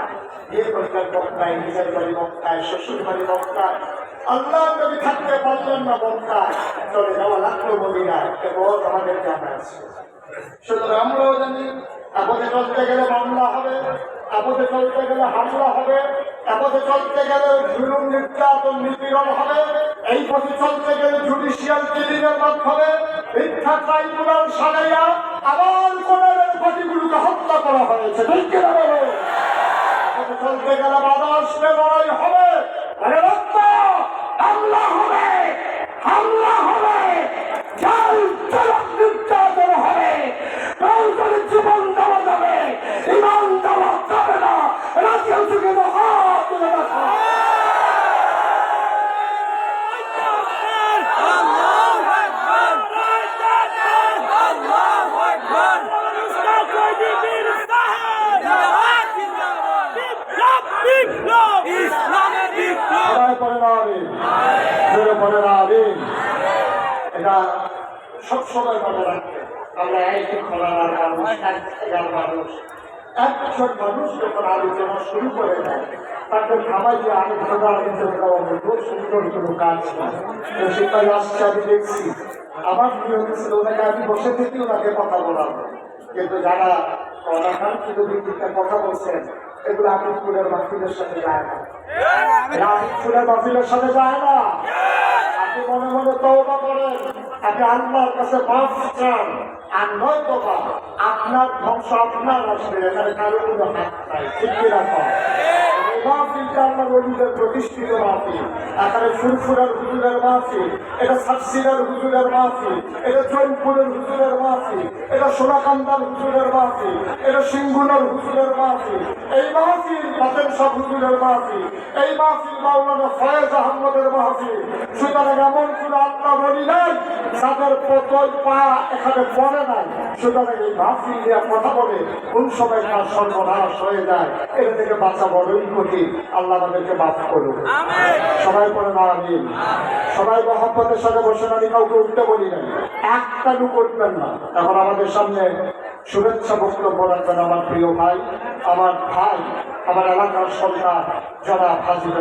বিয়ে করলেন মক্কায়, নিজের বাড়ি মক্কায়, শ্বশুর বাড়ি মক্কায়। আল্লাহ নবী থাকতে পারলেন না মক্কায়, চলে যাওয়া লাগলো মদিনায়, কেবল আমাদের জানা আছে। সুতরাং আমরাও জানি আপদে চলতে গেলে মামলা হবে, আপদে চলতে গেলে হামলা হবে, আপদে চলতে গেলে জুলুম নির্যাতন নিপীড়ন হবে, এই পথে চলতে গেলে জুডিশিয়াল কিলিংয়ের মাধ্যমে মিথ্যা ট্রাইব্যুনাল সাজাইয়া আবার কোরআনের পার্টিগুলোকে হত্যা করা হয়েছে। ঠিক কিনা বলো? আপদে চলতে গেলে বাধা আসবে, লড়াই হবে, আরে রক্ত হামলা হবে, হামলা হবে, জাল চলক নির্যাতন হবে, প্রয়োজনে জীবন দেওয়া যাবে, ইমান দেওয়া যাবে না। রাজিয়াল যুগে হাত তুলে দেখা এটা সবসময় মনে রাখবে। আমরা একটি খোলার মানুষ, এক জায়গার মানুষ, একজন মানুষ যখন আলোচনা শুরু করে দেয় তাকে থামাই দিয়ে আমি খোলা আলোচনা দেওয়া বলবো সুন্দর কোনো কাজ না। সেটাই আসছে আমি দেখছি, আমার প্রিয় ছিল ওনাকে আমি বসে থেকে ওনাকে কথা বলাবো, কিন্তু যারা অনাকাঙ্ক্ষিত ভিত্তিতে কথা বলছেন এগুলো আমি ফুলের মাহফিলের সাথে যায় না, ফুলের মাহফিলের সাথে যায় না। আপনি মনে মনে তওবা করেন, আপনি আল্লাহর কাছে মাফ চান, আর নয়তো বা আপনার ধ্বংস আপনার আসবে, এখানে কারো কোনো হাত নাই। ঠিক কিনা? মাহফিলটা আল্লাহর ওলিদের প্রতিষ্ঠিত মাহফিল। এখানে ফুরফুরার হুজুরের মাহফিল, এটা সাতসিরার হুজুরের মাহফিল, এটা জৈনপুরের হুজুরের মাহফিল, এটা সোনাকান্দার হুজুরের মাহফিল, এটা সিঙ্গুলার হুজুরের মাহফিল, এই মাহফিল বাতেন সব হুজুরের মাহফিল, এই মাহফিল মাওলানা ফয়েজ আহমদের মাহফিল। সুতরাং এমন কোন আল্লাহ বলি নাই যাদের পতন পা এখানে পড়ে নাই। সুতরাং এই মাহফিল নিয়ে কথা বলে কোন সময় তার সর্বনাশ হয়ে যায়, এটা থেকে বাঁচা বড়ই কঠিন। আল্লাহ আমাদেরকে মাফ করুন। সবাই পড়েন আমিন। সবাই মহব্বতের সাথে বসেন, আমি কাউকে উঠতে বলি নাই, একটা লুক উঠবেন না। এখন আমাদের সামনে শুভেচ্ছা বক্তব্য রাখবেন আমার প্রিয় ভাই, আমার এলাকার সরকার যারা হাজির